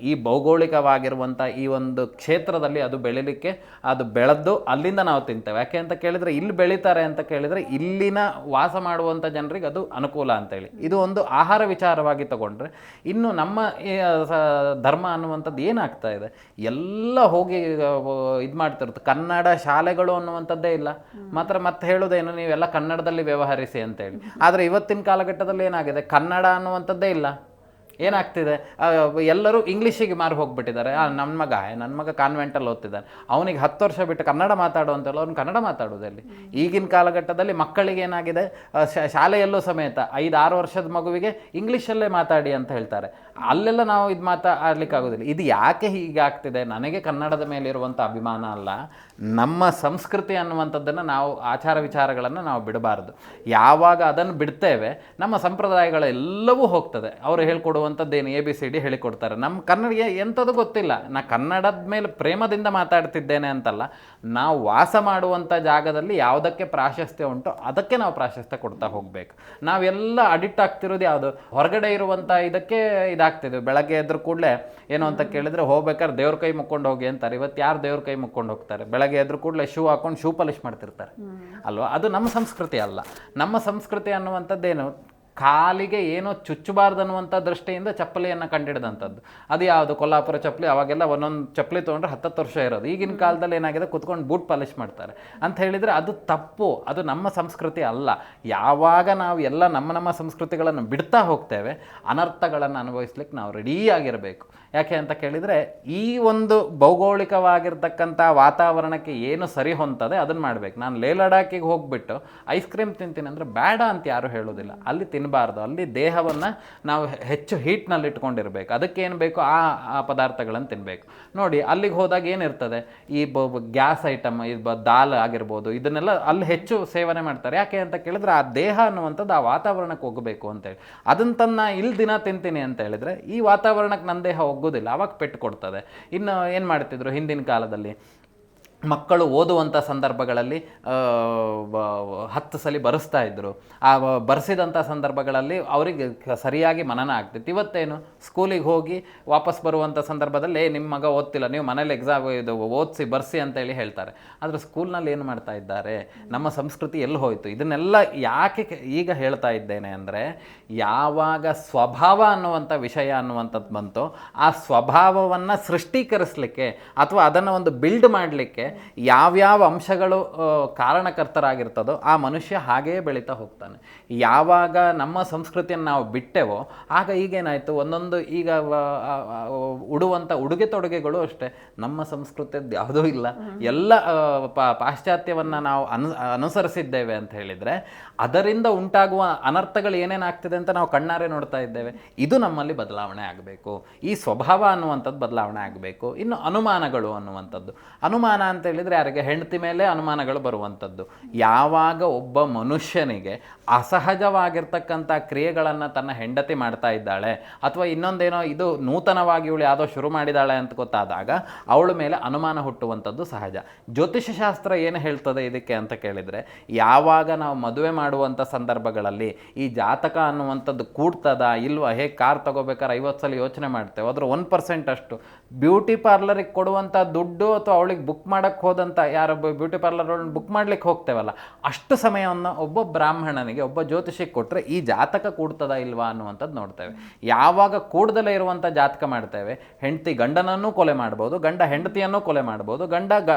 ಈ ಭೌಗೋಳಿಕವಾಗಿರುವಂಥ ಈ ಒಂದು ಕ್ಷೇತ್ರದಲ್ಲಿ ಅದು ಬೆಳಿಲಿಕ್ಕೆ ಅದು ಬೆಳೆದು ಅಲ್ಲಿಂದ ನಾವು ತಿಂತೇವೆ. ಯಾಕೆ ಅಂತ ಕೇಳಿದರೆ ಇಲ್ಲಿ ಬೆಳೀತಾರೆ ಅಂತ ಕೇಳಿದರೆ ಇಲ್ಲಿನ ವಾಸ ಮಾಡುವಂಥ ಜನರಿಗೆ ಅದು ಅನುಕೂಲ ಅಂತೇಳಿ. ಇದು ಒಂದು ಆಹಾರ ವಿಚಾರವಾಗಿ ತಗೊಂಡ್ರೆ, ಇನ್ನು ನಮ್ಮ ಧರ್ಮ ಅನ್ನುವಂಥದ್ದು ಏನಾಗ್ತಾ ಇದೆ, ಎಲ್ಲ ಹೋಗಿ ಇದು ಮಾಡ್ತಿರುತ್ತೆ. ಕನ್ನಡ ಶಾಲೆಗಳು ಅನ್ನುವಂಥದ್ದೇ ಇಲ್ಲ. ಮತ್ತೆ ಹೇಳೋದೇನು, ನೀವೆಲ್ಲ ಕನ್ನಡದಲ್ಲಿ ವ್ಯವಹರಿಸಿ ಅಂತೇಳಿ. ಆದರೆ ಇವತ್ತಿನ ಕಾಲಘಟ್ಟದಲ್ಲಿ ಏನಾಗಿದೆ, ಕನ್ನಡ ಅನ್ನುವಂಥದ್ದೇ ಇಲ್ಲ. ಏನಾಗ್ತಿದೆ, ಎಲ್ಲರೂ ಇಂಗ್ಲೀಷಿಗೆ ಮಾರು ಹೋಗ್ಬಿಟ್ಟಿದ್ದಾರೆ. ನನ್ನ ಮಗ ಕಾನ್ವೆಂಟಲ್ಲಿ ಓದ್ತಿದ್ದಾನೆ, ಅವನಿಗೆ 10 ವರ್ಷ ಬಿಟ್ಟು ಕನ್ನಡ ಮಾತಾಡು ಅಂತೇಳಿ ಅವ್ನು ಕನ್ನಡ ಮಾತಾಡೋದಲ್ಲಿ. ಈಗಿನ ಕಾಲಘಟ್ಟದಲ್ಲಿ ಮಕ್ಕಳಿಗೆ ಏನಾಗಿದೆ, ಶಾಲೆಯಲ್ಲೂ ಸಮೇತ 5-6 ವರ್ಷದ ಮಗುವಿಗೆ ಇಂಗ್ಲೀಷಲ್ಲೇ ಮಾತಾಡಿ ಅಂತ ಹೇಳ್ತಾರೆ. ಅಲ್ಲೆಲ್ಲ ನಾವು ಇದು ಮಾತಾಡಲಿಕ್ಕಾಗೋದಿಲ್ಲ. ಇದು ಯಾಕೆ ಹೀಗೆ ಆಗ್ತಿದೆ? ನನಗೆ ಕನ್ನಡದ ಮೇಲಿರುವಂಥ ಅಭಿಮಾನ ಅಲ್ಲ, ನಮ್ಮ ಸಂಸ್ಕೃತಿ ಅನ್ನುವಂಥದ್ದನ್ನು ನಾವು, ಆಚಾರ ವಿಚಾರಗಳನ್ನು ನಾವು ಬಿಡಬಾರ್ದು. ಯಾವಾಗ ಅದನ್ನು ಬಿಡ್ತೇವೆ ನಮ್ಮ ಸಂಪ್ರದಾಯಗಳೆಲ್ಲವೂ ಹೋಗ್ತದೆ. ಅವರು ಹೇಳ್ಕೊಡುವಂಥದ್ದೇನು ABCD ಹೇಳಿಕೊಡ್ತಾರೆ. ನಮ್ಮ ಕನ್ನಡಿಗೆ ಎಂಥದ್ದು ಗೊತ್ತಿಲ್ಲ. ನಾ ಕನ್ನಡದ ಮೇಲೆ ಪ್ರೇಮದಿಂದ ಮಾತಾಡ್ತಿದ್ದೇನೆ ಅಂತಲ್ಲ, ನಾವು ವಾಸ ಮಾಡುವಂಥ ಜಾಗದಲ್ಲಿ ಯಾವುದಕ್ಕೆ ಪ್ರಾಶಸ್ತ್ಯ ಉಂಟೋ ಅದಕ್ಕೆ ನಾವು ಪ್ರಾಶಸ್ತ್ಯ ಕೊಡ್ತಾ ಹೋಗಬೇಕು. ನಾವೆಲ್ಲ ಅಡಿಕ್ಟ್ ಆಗ್ತಿರೋದು ಯಾವುದು, ಹೊರಗಡೆ ಇರುವಂಥ ಇದಕ್ಕೆ ಇದಾಗ್ತಿದ್ವಿ. ಬೆಳಗ್ಗೆ ಎದ್ರು ಕೂಡಲೇ ಏನು ಅಂತ ಕೇಳಿದರೆ, ಹೋಗ್ಬೇಕಾದ್ರೆ ದೇವ್ರ ಕೈ ಮುಕ್ಕೊಂಡು ಹೋಗಿ ಅಂತಾರೆ. ಇವತ್ತು ಯಾರು ದೇವ್ರ ಕೈ ಮುಕ್ಕೊಂಡು ಹೋಗ್ತಾರೆ? ಬೆಳಗ್ಗೆ ಎದ್ರು ಕೂಡಲೇ ಶೂ ಹಾಕೊಂಡು ಶೂ ಪಾಲಿಶ್ ಮಾಡ್ತಿರ್ತಾರೆ ಅಲ್ವಾ? ಅದು ನಮ್ಮ ಸಂಸ್ಕೃತಿ ಅಲ್ಲ. ನಮ್ಮ ಸಂಸ್ಕೃತಿ ಅನ್ನುವಂಥದ್ದೇನು, ಕಾಲಿಗೆ ಏನೋ ಚುಚ್ಚಬಾರ್ದು ಅನ್ನುವಂಥ ದೃಷ್ಟಿಯಿಂದ ಚಪ್ಪಲಿಯನ್ನು ಕಂಡಿಡಿದಂಥದ್ದು. ಅದು ಯಾವುದು, ಕೊಲ್ಲಾಪುರ ಚಪ್ಪಲಿ. ಅವಾಗೆಲ್ಲ ಒಂದೊಂದು ಚಪ್ಪಲಿ ತೊಗೊಂಡ್ರೆ 10 ವರ್ಷ ಇರೋದು. ಈಗಿನ ಕಾಲದಲ್ಲಿ ಏನಾಗಿದೆ, ಕುತ್ಕೊಂಡು ಬೂಟ್ ಪಾಲಿಶ್ ಮಾಡ್ತಾರೆ ಅಂತ ಹೇಳಿದರೆ ಅದು ತಪ್ಪು. ಅದು ನಮ್ಮ ಸಂಸ್ಕೃತಿ ಅಲ್ಲ. ಯಾವಾಗ ನಾವು ಎಲ್ಲ ನಮ್ಮ ಸಂಸ್ಕೃತಿಗಳನ್ನು ಬಿಡ್ತಾ ಹೋಗ್ತೇವೆ, ಅನರ್ಥಗಳನ್ನು ಅನುಭವಿಸ್ಲಿಕ್ಕೆ ನಾವು ರೆಡಿಯಾಗಿರಬೇಕು. ಯಾಕೆ ಅಂತ ಕೇಳಿದರೆ ಈ ಒಂದು ಭೌಗೋಳಿಕವಾಗಿರ್ತಕ್ಕಂಥ ವಾತಾವರಣಕ್ಕೆ ಏನು ಸರಿ ಹೊಂತದೆ ಅದನ್ನು ಮಾಡಬೇಕು. ನಾನು ಲೇ ಲಡಾಖಿಗೆ ಹೋಗ್ಬಿಟ್ಟು ಐಸ್ ಕ್ರೀಮ್ ತಿಂತೀನಿ ಅಂದರೆ ಬೇಡ ಅಂತ ಯಾರು ಹೇಳೋದಿಲ್ಲ. ಅಲ್ಲಿ ತಿನ್ನಬಾರ್ದು, ಅಲ್ಲಿ ದೇಹವನ್ನು ನಾವು ಹೆಚ್ಚು ಹೀಟ್ನಲ್ಲಿ ಇಟ್ಕೊಂಡಿರ್ಬೇಕು. ಅದಕ್ಕೇನು ಬೇಕೋ ಆ ಪದಾರ್ಥಗಳನ್ನು ತಿನ್ನಬೇಕು. ನೋಡಿ ಅಲ್ಲಿಗೆ ಹೋದಾಗ ಏನಿರ್ತದೆ, ಈ ಗ್ಯಾಸ್ ಐಟಮ್, ಈ ದಾಲ್ ಆಗಿರ್ಬೋದು, ಇದನ್ನೆಲ್ಲ ಅಲ್ಲಿ ಹೆಚ್ಚು ಸೇವನೆ ಮಾಡ್ತಾರೆ. ಯಾಕೆ ಅಂತ ಕೇಳಿದ್ರೆ ಆ ದೇಹ ಅನ್ನುವಂಥದ್ದು ಆ ವಾತಾವರಣಕ್ಕೆ ಹೋಗಬೇಕು ಅಂತೇಳಿ. ಅದನ್ನು ತನ್ನ ಇಲ್ಲಿ ದಿನ ತಿಂತೀನಿ ಅಂತ ಹೇಳಿದರೆ ಈ ವಾತಾವರಣಕ್ಕೆ ನನ್ನ ದೇಹ ಒಗ್ಗೋದಿಲ್ಲ, ಅವಾಗ ಪೆಟ್ಟು ಕೊಡ್ತದೆ. ಇನ್ನು ಏನು ಮಾಡ್ತಿದ್ರು ಹಿಂದಿನ ಕಾಲದಲ್ಲಿ, ಮಕ್ಕಳು ಓದುವಂಥ ಸಂದರ್ಭಗಳಲ್ಲಿ 10 ಸಲ ಬರೆಸ್ತಾ ಇದ್ದರು. ಆ ಬರೆಸಿದಂಥ ಸಂದರ್ಭಗಳಲ್ಲಿ ಅವರಿಗೆ ಸರಿಯಾಗಿ ಮನನ ಆಗ್ತಿತ್ತು. ಇವತ್ತೇನು, ಸ್ಕೂಲಿಗೆ ಹೋಗಿ ವಾಪಸ್ ಬರುವಂಥ ಸಂದರ್ಭದಲ್ಲಿ ನಿಮ್ಮ ಮಗ ಓದ್ತಿಲ್ಲ, ನೀವು ಮನೇಲಿ ಎಕ್ಸಾಮ್ ಇದು ಓದಿಸಿ ಬರೆಸಿ ಅಂತೇಳಿ ಹೇಳ್ತಾರೆ. ಆದರೆ ಸ್ಕೂಲ್ನಲ್ಲಿ ಏನು ಮಾಡ್ತಾ ಇದ್ದಾರೆ, ನಮ್ಮ ಸಂಸ್ಕೃತಿ ಎಲ್ಲಿ ಹೋಯಿತು? ಇದನ್ನೆಲ್ಲ ಯಾಕೆ ಈಗ ಹೇಳ್ತಾ ಇದ್ದೇನೆ ಅಂದರೆ, ಯಾವಾಗ ಸ್ವಭಾವ ಅನ್ನುವಂಥ ವಿಷಯ ಅನ್ನುವಂಥದ್ದು ಬಂತು, ಆ ಸ್ವಭಾವವನ್ನು ಸೃಷ್ಟೀಕರಿಸಲಿಕ್ಕೆ ಅಥವಾ ಅದನ್ನು ಒಂದು ಬಿಲ್ಡ್ ಮಾಡಲಿಕ್ಕೆ ಯಾವ್ಯಾವ ಅಂಶಗಳು ಕಾರಣಕರ್ತರಾಗಿರ್ತದೋ ಆ ಮನುಷ್ಯ ಹಾಗೇ ಬೆಳೀತಾ ಹೋಗ್ತಾನೆ. ಯಾವಾಗ ನಮ್ಮ ಸಂಸ್ಕೃತಿಯನ್ನು ನಾವು ಬಿಟ್ಟೆವೋ ಆಗ ಈಗೇನಾಯಿತು, ಒಂದೊಂದು ಈಗ ಉಡುವಂಥ ಉಡುಗೆ ತೊಡುಗೆಗಳು ಅಷ್ಟೇ ನಮ್ಮ ಸಂಸ್ಕೃತಿಯದ್ದು ಯಾವುದೂ ಇಲ್ಲ, ಎಲ್ಲ ಪಾಶ್ಚಾತ್ಯವನ್ನು ನಾವು ಅನುಸರಿಸಿದ್ದೇವೆ ಅಂತ ಹೇಳಿದರೆ ಅದರಿಂದ ಉಂಟಾಗುವ ಅನರ್ಥಗಳು ಏನೇನಾಗ್ತಿದೆ ಅಂತ ನಾವು ಕಣ್ಣಾರೆ ನೋಡ್ತಾ ಇದ್ದೇವೆ. ಇದು ನಮ್ಮಲ್ಲಿ ಬದಲಾವಣೆ ಆಗಬೇಕು. ಈ ಸ್ವಭಾವ ಅನ್ನುವಂಥದ್ದು ಬದಲಾವಣೆ ಆಗಬೇಕು. ಇನ್ನು ಅನುಮಾನಗಳು ಅನ್ನುವಂಥದ್ದು, ಅನುಮಾನ ಅಂತ ಹೇಳಿದರೆ ಯಾರಿಗೆ, ಹೆಂಡತಿ ಮೇಲೆ ಅನುಮಾನಗಳು ಬರುವಂಥದ್ದು. ಯಾವಾಗ ಒಬ್ಬ ಮನುಷ್ಯನಿಗೆ ಅಸಹಜವಾಗಿರ್ತಕ್ಕಂಥ ಕ್ರಿಯೆಗಳನ್ನು ತನ್ನ ಹೆಂಡತಿ ಮಾಡ್ತಾ ಇದ್ದಾಳೆ ಅಥವಾ ಇನ್ನೊಂದೇನೋ ಇದು ನೂತನವಾಗಿ ಇವಳು ಯಾವುದೋ ಶುರು ಮಾಡಿದಾಳೆ ಅಂತ ಗೊತ್ತಾದಾಗ ಅವಳ ಮೇಲೆ ಅನುಮಾನ ಹುಟ್ಟುವಂಥದ್ದು ಸಹಜ. ಜ್ಯೋತಿಷಶಾಸ್ತ್ರ ಏನು ಹೇಳ್ತದೆ ಇದಕ್ಕೆ ಅಂತ ಕೇಳಿದರೆ, ಯಾವಾಗ ನಾವು ಮದುವೆ ಮಾಡುವಂಥ ಸಂದರ್ಭಗಳಲ್ಲಿ ಈ ಜಾತಕ ಅನ್ನುವಂಥದ್ದು ಕೂಡ್ತದ ಇಲ್ವಾ, ಹೇಗೆ ಕಾರ್ ತಗೋಬೇಕಾದ್ರೆ 50 ಸಲ ಯೋಚನೆ ಮಾಡ್ತೇವೆ, ಅದರ 1% ಅಷ್ಟು ಬ್ಯೂಟಿ ಪಾರ್ಲರಿಗೆ ಕೊಡುವಂಥ ದುಡ್ಡು ಅಥವಾ ಅವಳಿಗೆ ಬುಕ್ ಮಾಡೋಕ್ಕೆ ಹೋದಂಥ ಯಾರೊಬ್ಬ ಬ್ಯೂಟಿ ಪಾರ್ಲರ್ ಬುಕ್ ಮಾಡ್ಲಿಕ್ಕೆ ಹೋಗ್ತೇವಲ್ಲ ಅಷ್ಟು ಸಮಯವನ್ನು ಒಬ್ಬ ಬ್ರಾಹ್ಮಣನಿಗೆ ಒಬ್ಬ ಜ್ಯೋತಿಷಿಗೆ ಕೊಟ್ಟರೆ ಈ ಜಾತಕ ಕೂಡ್ತದ ಇಲ್ವಾ ಅನ್ನುವಂಥದ್ದು ನೋಡ್ತೇವೆ. ಯಾವಾಗ ಕೂಡ್ದಲೇ ಇರುವಂಥ ಜಾತಕ ಮಾಡ್ತೇವೆ, ಹೆಂಡತಿ ಗಂಡನನ್ನೂ ಕೊಲೆ ಮಾಡ್ಬೋದು, ಗಂಡ ಹೆಂಡತಿಯನ್ನೂ ಕೊಲೆ ಮಾಡ್ಬೋದು, ಗಂಡ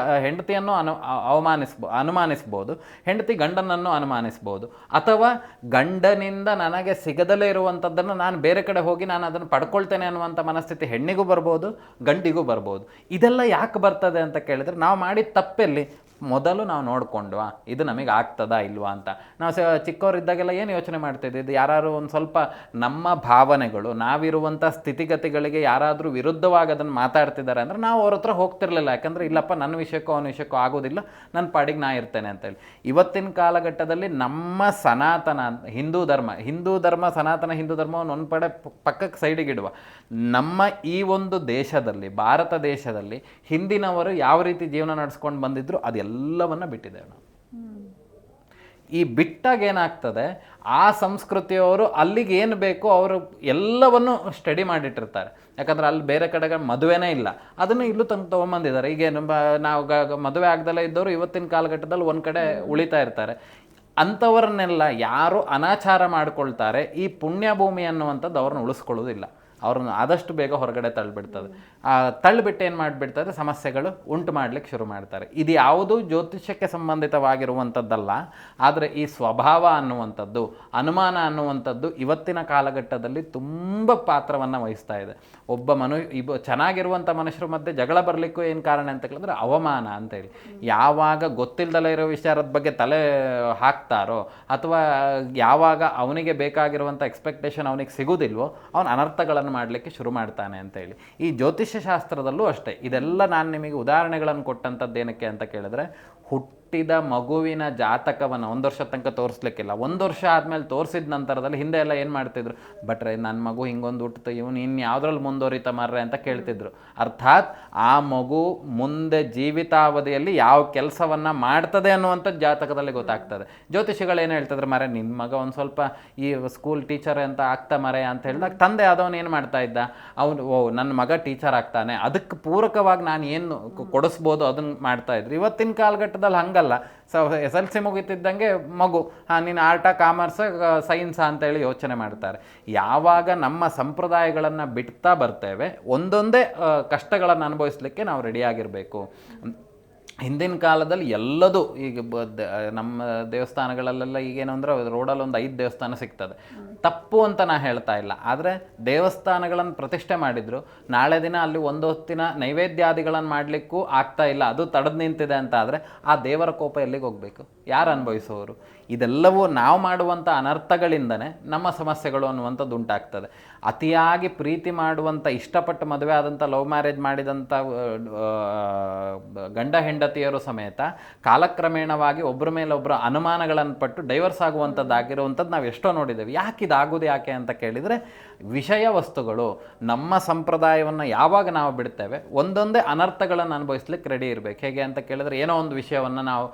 ಹೆಂಡತಿಯನ್ನು ಅನುಮಾನಿಸ್ಬೋದು, ಹೆಂಡತಿ ಗಂಡನನ್ನು ಅನುಮಾನಿಸ್ಬೋದು, ಅಥವಾ ಗಂಡನಿಂದ ನನಗೆ ಸಿಗದಲೇ ಇರುವಂಥದ್ದನ್ನು ನಾನು ಬೇರೆ ಕಡೆ ಹೋಗಿ ನಾನು ಅದನ್ನು ಪಡ್ಕೊಳ್ತೇನೆ ಅನ್ನುವಂಥ ಮನಸ್ಥಿತಿ ಹೆಣ್ಣಿಗೂ ಬರ್ಬೋದು, ಗಂಡಿಗೂ ಬರ್ಬೋದು. ಇದೆಲ್ಲ ಯಾಕೆ ಬರ್ತದೆ ಅಂತ ಕೇಳಿದರೆ, ನಾವು ಮಾಡಿದ ತಪ್ಪೆಲ್ಲಿ ಮೊದಲು ನಾವು ನೋಡಿಕೊಂಡ್ವಾ ಇದು ನಮಗೆ ಆಗ್ತದಾ ಇಲ್ವಾ ಅಂತ. ನಾವು ಚಿಕ್ಕವರಿದ್ದಾಗೆಲ್ಲ ಏನು ಯೋಚನೆ ಮಾಡ್ತಿದ್ವಿ, ಇದು ಯಾರು ಒಂದು ಸ್ವಲ್ಪ ನಮ್ಮ ಭಾವನೆಗಳು ನಾವಿರುವಂಥ ಸ್ಥಿತಿಗತಿಗಳಿಗೆ ಯಾರಾದರೂ ವಿರುದ್ಧವಾಗಿ ಅದನ್ನು ಮಾತಾಡ್ತಿದ್ದಾರೆ ಅಂದರೆ ನಾವು ಅವ್ರ ಹತ್ರ ಹೋಗ್ತಿರ್ಲಿಲ್ಲ. ಯಾಕಂದರೆ ಇಲ್ಲಪ್ಪ ನನ್ನ ವಿಷಯಕ್ಕೂ ಅವನ ವಿಷಯಕ್ಕೂ ಆಗೋದಿಲ್ಲ, ನನ್ನ ಪಾಡಿಗೆ ನಾ ಇರ್ತೇನೆ ಅಂತೇಳಿ. ಇವತ್ತಿನ ಕಾಲಘಟ್ಟದಲ್ಲಿ ನಮ್ಮ ಸನಾತನ ಹಿಂದೂ ಧರ್ಮ ಸನಾತನ ಹಿಂದೂ ಧರ್ಮವನ್ನು ಒಂದು ಪಕ್ಕಕ್ಕೆ ಸೈಡಿಗೆ ಇಡುವ, ನಮ್ಮ ಈ ಒಂದು ದೇಶದಲ್ಲಿ ಭಾರತ ದೇಶದಲ್ಲಿ ಹಿಂದಿನವರು ಯಾವ ರೀತಿ ಜೀವನ ನಡೆಸ್ಕೊಂಡು ಬಂದಿದ್ರು ಅದೆಲ್ಲವನ್ನು ಬಿಟ್ಟಿದ್ದೇವೆ ನಾವು. ಈ ಬಿಟ್ಟಾಗ ಏನಾಗ್ತದೆ, ಆ ಸಂಸ್ಕೃತಿಯವರು ಅಲ್ಲಿಗೆ ಏನು ಬೇಕೋ ಅವರು ಎಲ್ಲವನ್ನು ಸ್ಟಡಿ ಮಾಡಿಟ್ಟಿರ್ತಾರೆ. ಯಾಕಂದ್ರೆ ಅಲ್ಲಿ ಬೇರೆ ಕಡೆಗೆ ಮದುವೆನೇ ಇಲ್ಲ, ಅದನ್ನು ಇಲ್ಲೂ ತೊಗೊಂಬಂದಿದ್ದಾರೆ. ಈಗೇನು ನಾವು ಮದುವೆ ಆಗದಲ್ಲೇ ಇದ್ದವರು ಇವತ್ತಿನ ಕಾಲಘಟ್ಟದಲ್ಲಿ ಒಂದು ಕಡೆ ಉಳಿತಾ ಇರ್ತಾರೆ. ಅಂಥವ್ರನ್ನೆಲ್ಲ ಯಾರು ಅನಾಚಾರ ಮಾಡ್ಕೊಳ್ತಾರೆ, ಈ ಪುಣ್ಯಭೂಮಿ ಅನ್ನುವಂಥದ್ದು ಅವ್ರನ್ನ ಉಳಿಸ್ಕೊಳ್ಳೋದಿಲ್ಲ, ಅವ್ರನ್ನ ಆದಷ್ಟು ಬೇಗ ಹೊರಗಡೆ ತಳ್ಳಿಬಿಡ್ತದೆ. ತಳ್ಳಿಬಿಟ್ಟು ಏನು ಮಾಡಿಬಿಡ್ತದೆ, ಸಮಸ್ಯೆಗಳು ಉಂಟು ಮಾಡಲಿಕ್ಕೆ ಶುರು ಮಾಡ್ತಾರೆ. ಇದು ಯಾವುದೂ ಜ್ಯೋತಿಷ್ಯಕ್ಕೆ ಸಂಬಂಧಿತವಾಗಿರುವಂಥದ್ದಲ್ಲ. ಆದರೆ ಈ ಸ್ವಭಾವ ಅನ್ನುವಂಥದ್ದು, ಅನುಮಾನ ಅನ್ನುವಂಥದ್ದು ಇವತ್ತಿನ ಕಾಲಘಟ್ಟದಲ್ಲಿ ತುಂಬ ಪಾತ್ರವನ್ನು ವಹಿಸ್ತಾ ಇದೆ. ಒಬ್ಬ ಚೆನ್ನಾಗಿರುವಂಥ ಮನುಷ್ಯರ ಮಧ್ಯೆ ಜಗಳ ಬರಲಿಕ್ಕೂ ಏನು ಕಾರಣ ಅಂತ ಕೇಳಿದ್ರೆ ಅವಮಾನ ಅಂತೇಳಿ. ಯಾವಾಗ ಗೊತ್ತಿಲ್ಲದಲೇ ಇರೋ ವಿಚಾರದ ಬಗ್ಗೆ ತಲೆ ಹಾಕ್ತಾರೋ ಅಥವಾ ಯಾವಾಗ ಅವನಿಗೆ ಬೇಕಾಗಿರುವಂಥ ಎಕ್ಸ್ಪೆಕ್ಟೇಷನ್ ಅವನಿಗೆ ಸಿಗೋದಿಲ್ವೋ ಅವನ ಅನರ್ಥಗಳನ್ನು ಮಾಡಲಿಕ್ಕೆ ಶುರು ಮಾಡ್ತಾನೆ ಅಂತೇಳಿ. ಈ ಜ್ಯೋತಿಷ್ಯ ಶಾಸ್ತ್ರದಲ್ಲೂ ಅಷ್ಟೇ. ಇದೆಲ್ಲ ನಾನು ನಿಮಗೆ ಉದಾಹರಣೆಗಳನ್ನು ಕೊಟ್ಟಂಥದ್ದು ಏನಕ್ಕೆ ಅಂತ ಕೇಳಿದ್ರೆ, ಹುಟ್ಟಿದ ಮಗುವಿನ ಜಾತಕವನ್ನು 1 ವರ್ಷ ತನಕ ತೋರಿಸ್ಲಿಕ್ಕಿಲ್ಲ. 1 ವರ್ಷ ಆದಮೇಲೆ ತೋರಿಸಿದ ನಂತರದಲ್ಲಿ ಹಿಂದೆ ಎಲ್ಲ ಏನು ಮಾಡ್ತಿದ್ರು, ಬಟ್ರೆ ನನ್ನ ಮಗು ಹಿಂಗೊಂದು ಹುಟ್ಟಿತು, ಇವನು ಇನ್ನು ಯಾವುದ್ರಲ್ಲಿ ಮುಂದುವರಿತಾ ಮಾರ್ರೆ ಅಂತ ಕೇಳ್ತಿದ್ರು. ಅರ್ಥಾತ್ ಆ ಮಗು ಮುಂದೆ ಜೀವಿತಾವಧಿಯಲ್ಲಿ ಯಾವ ಕೆಲಸವನ್ನು ಮಾಡ್ತದೆ ಅನ್ನುವಂಥದ್ದು ಜಾತಕದಲ್ಲಿ ಗೊತ್ತಾಗ್ತದೆ. ಜ್ಯೋತಿಷಿಗಳು ಏನು ಹೇಳ್ತಿದ್ರು, ಮರೆ ನಿಮ್ಮ ಮಗ ಒಂದು ಸ್ವಲ್ಪ ಈ ಸ್ಕೂಲ್ ಟೀಚರ್ ಅಂತ ಆಗ್ತಾ ಮರೆ ಅಂತ ಹೇಳಿದಾಗ ತಂದೆ ಆದವನು ಏನು ಮಾಡ್ತಾ ಇದ್ದ, ಅವನು ನನ್ನ ಮಗ ಟೀಚರ್ ಆಗ್ತಾನೆ, ಅದಕ್ಕೆ ಪೂರಕವಾಗಿ ನಾನು ಏನು ಕೊಡಿಸ್ಬೋದು ಅದನ್ನು ಮಾಡ್ತಾಯಿದ್ರು. ಇವತ್ತಿನ ಕಾಲಘಟ್ಟದಲ್ಲಿ ಹಂಗಲ್ಲ. SLC ಮುಗಿತಿದ್ದಂಗೆ ಮಗು ನೀನು ಆರ್ಟಾ ಕಾಮರ್ಸ್ ಸೈನ್ಸಾ ಅಂತೇಳಿ ಯೋಚನೆ ಮಾಡ್ತಾರೆ. ಯಾವಾಗ ನಮ್ಮ ಸಂಪ್ರದಾಯಗಳನ್ನು ಬಿಡ್ತಾ ಬರ್ತೇವೆ ಒಂದೊಂದೇ ಕಷ್ಟಗಳನ್ನು ಅನುಭವಿಸ್ಲಿಕ್ಕೆ ನಾವು ರೆಡಿಯಾಗಿರಬೇಕು. ಹಿಂದಿನ ಕಾಲದಲ್ಲಿ ಎಲ್ಲದೂ ಈಗ ನಮ್ಮ ದೇವಸ್ಥಾನಗಳಲ್ಲೆಲ್ಲ ಈಗೇನು ಅಂದರೆ ರೋಡಲ್ಲಿ ಒಂದು 5 ದೇವಸ್ಥಾನ ಸಿಗ್ತದೆ. ತಪ್ಪು ಅಂತ ನಾ ಹೇಳ್ತಾ ಇಲ್ಲ, ಆದರೆ ದೇವಸ್ಥಾನಗಳನ್ನು ಪ್ರತಿಷ್ಠೆ ಮಾಡಿದ್ರು, ನಾಳೆ ದಿನ ಅಲ್ಲಿ ಒಂದು ಹೊತ್ತಿನ ನೈವೇದ್ಯಾದಿಗಳನ್ನು ಮಾಡಲಿಕ್ಕೂ ಆಗ್ತಾ ಇಲ್ಲ, ಅದು ತಡೆದು ನಿಂತಿದೆ ಅಂತ ಆದರೆ ಆ ದೇವರ ಕೋಪ ಎಲ್ಲಿಗೆ ಹೋಗಬೇಕು? ಯಾರು ಅನುಭವಿಸೋರು? ಇದೆಲ್ಲವೂ ನಾವು ಮಾಡುವಂಥ ಅನರ್ಥಗಳಿಂದನೇ ನಮ್ಮ ಸಮಸ್ಯೆಗಳು ಅನ್ನುವಂಥದ್ದು ಉಂಟಾಗ್ತದೆ. ಅತಿಯಾಗಿ ಪ್ರೀತಿ ಮಾಡುವಂಥ, ಇಷ್ಟಪಟ್ಟು ಮದುವೆ ಆದಂಥ, ಲವ್ ಮ್ಯಾರೇಜ್ ಮಾಡಿದಂಥ ಗಂಡ ಹೆಂಡತಿಯರು ಸಮೇತ ಕಾಲಕ್ರಮೇಣವಾಗಿ ಒಬ್ಬರ ಮೇಲೆ ಒಬ್ಬರ ಅನುಮಾನಗಳನ್ನು ಪಟ್ಟು ಡೈವರ್ಸ್ ಆಗುವಂಥದ್ದಾಗಿರುವಂಥದ್ದು ನಾವು ಎಷ್ಟೋ ನೋಡಿದ್ದೇವೆ. ಯಾಕಿದಾಗೋದು ಯಾಕೆ ಅಂತ ಕೇಳಿದರೆ, ವಿಷಯ ವಸ್ತುಗಳು ನಮ್ಮ ಸಂಪ್ರದಾಯವನ್ನು ಯಾವಾಗ ನಾವು ಬಿಡ್ತೇವೆ ಒಂದೊಂದೇ ಅನರ್ಥಗಳನ್ನು ಅನುಭವಿಸ್ಲಿಕ್ಕೆ ರೆಡಿ ಇರಬೇಕು. ಹೇಗೆ ಅಂತ ಕೇಳಿದರೆ, ಏನೋ ಒಂದು ವಿಷಯವನ್ನು ನಾವು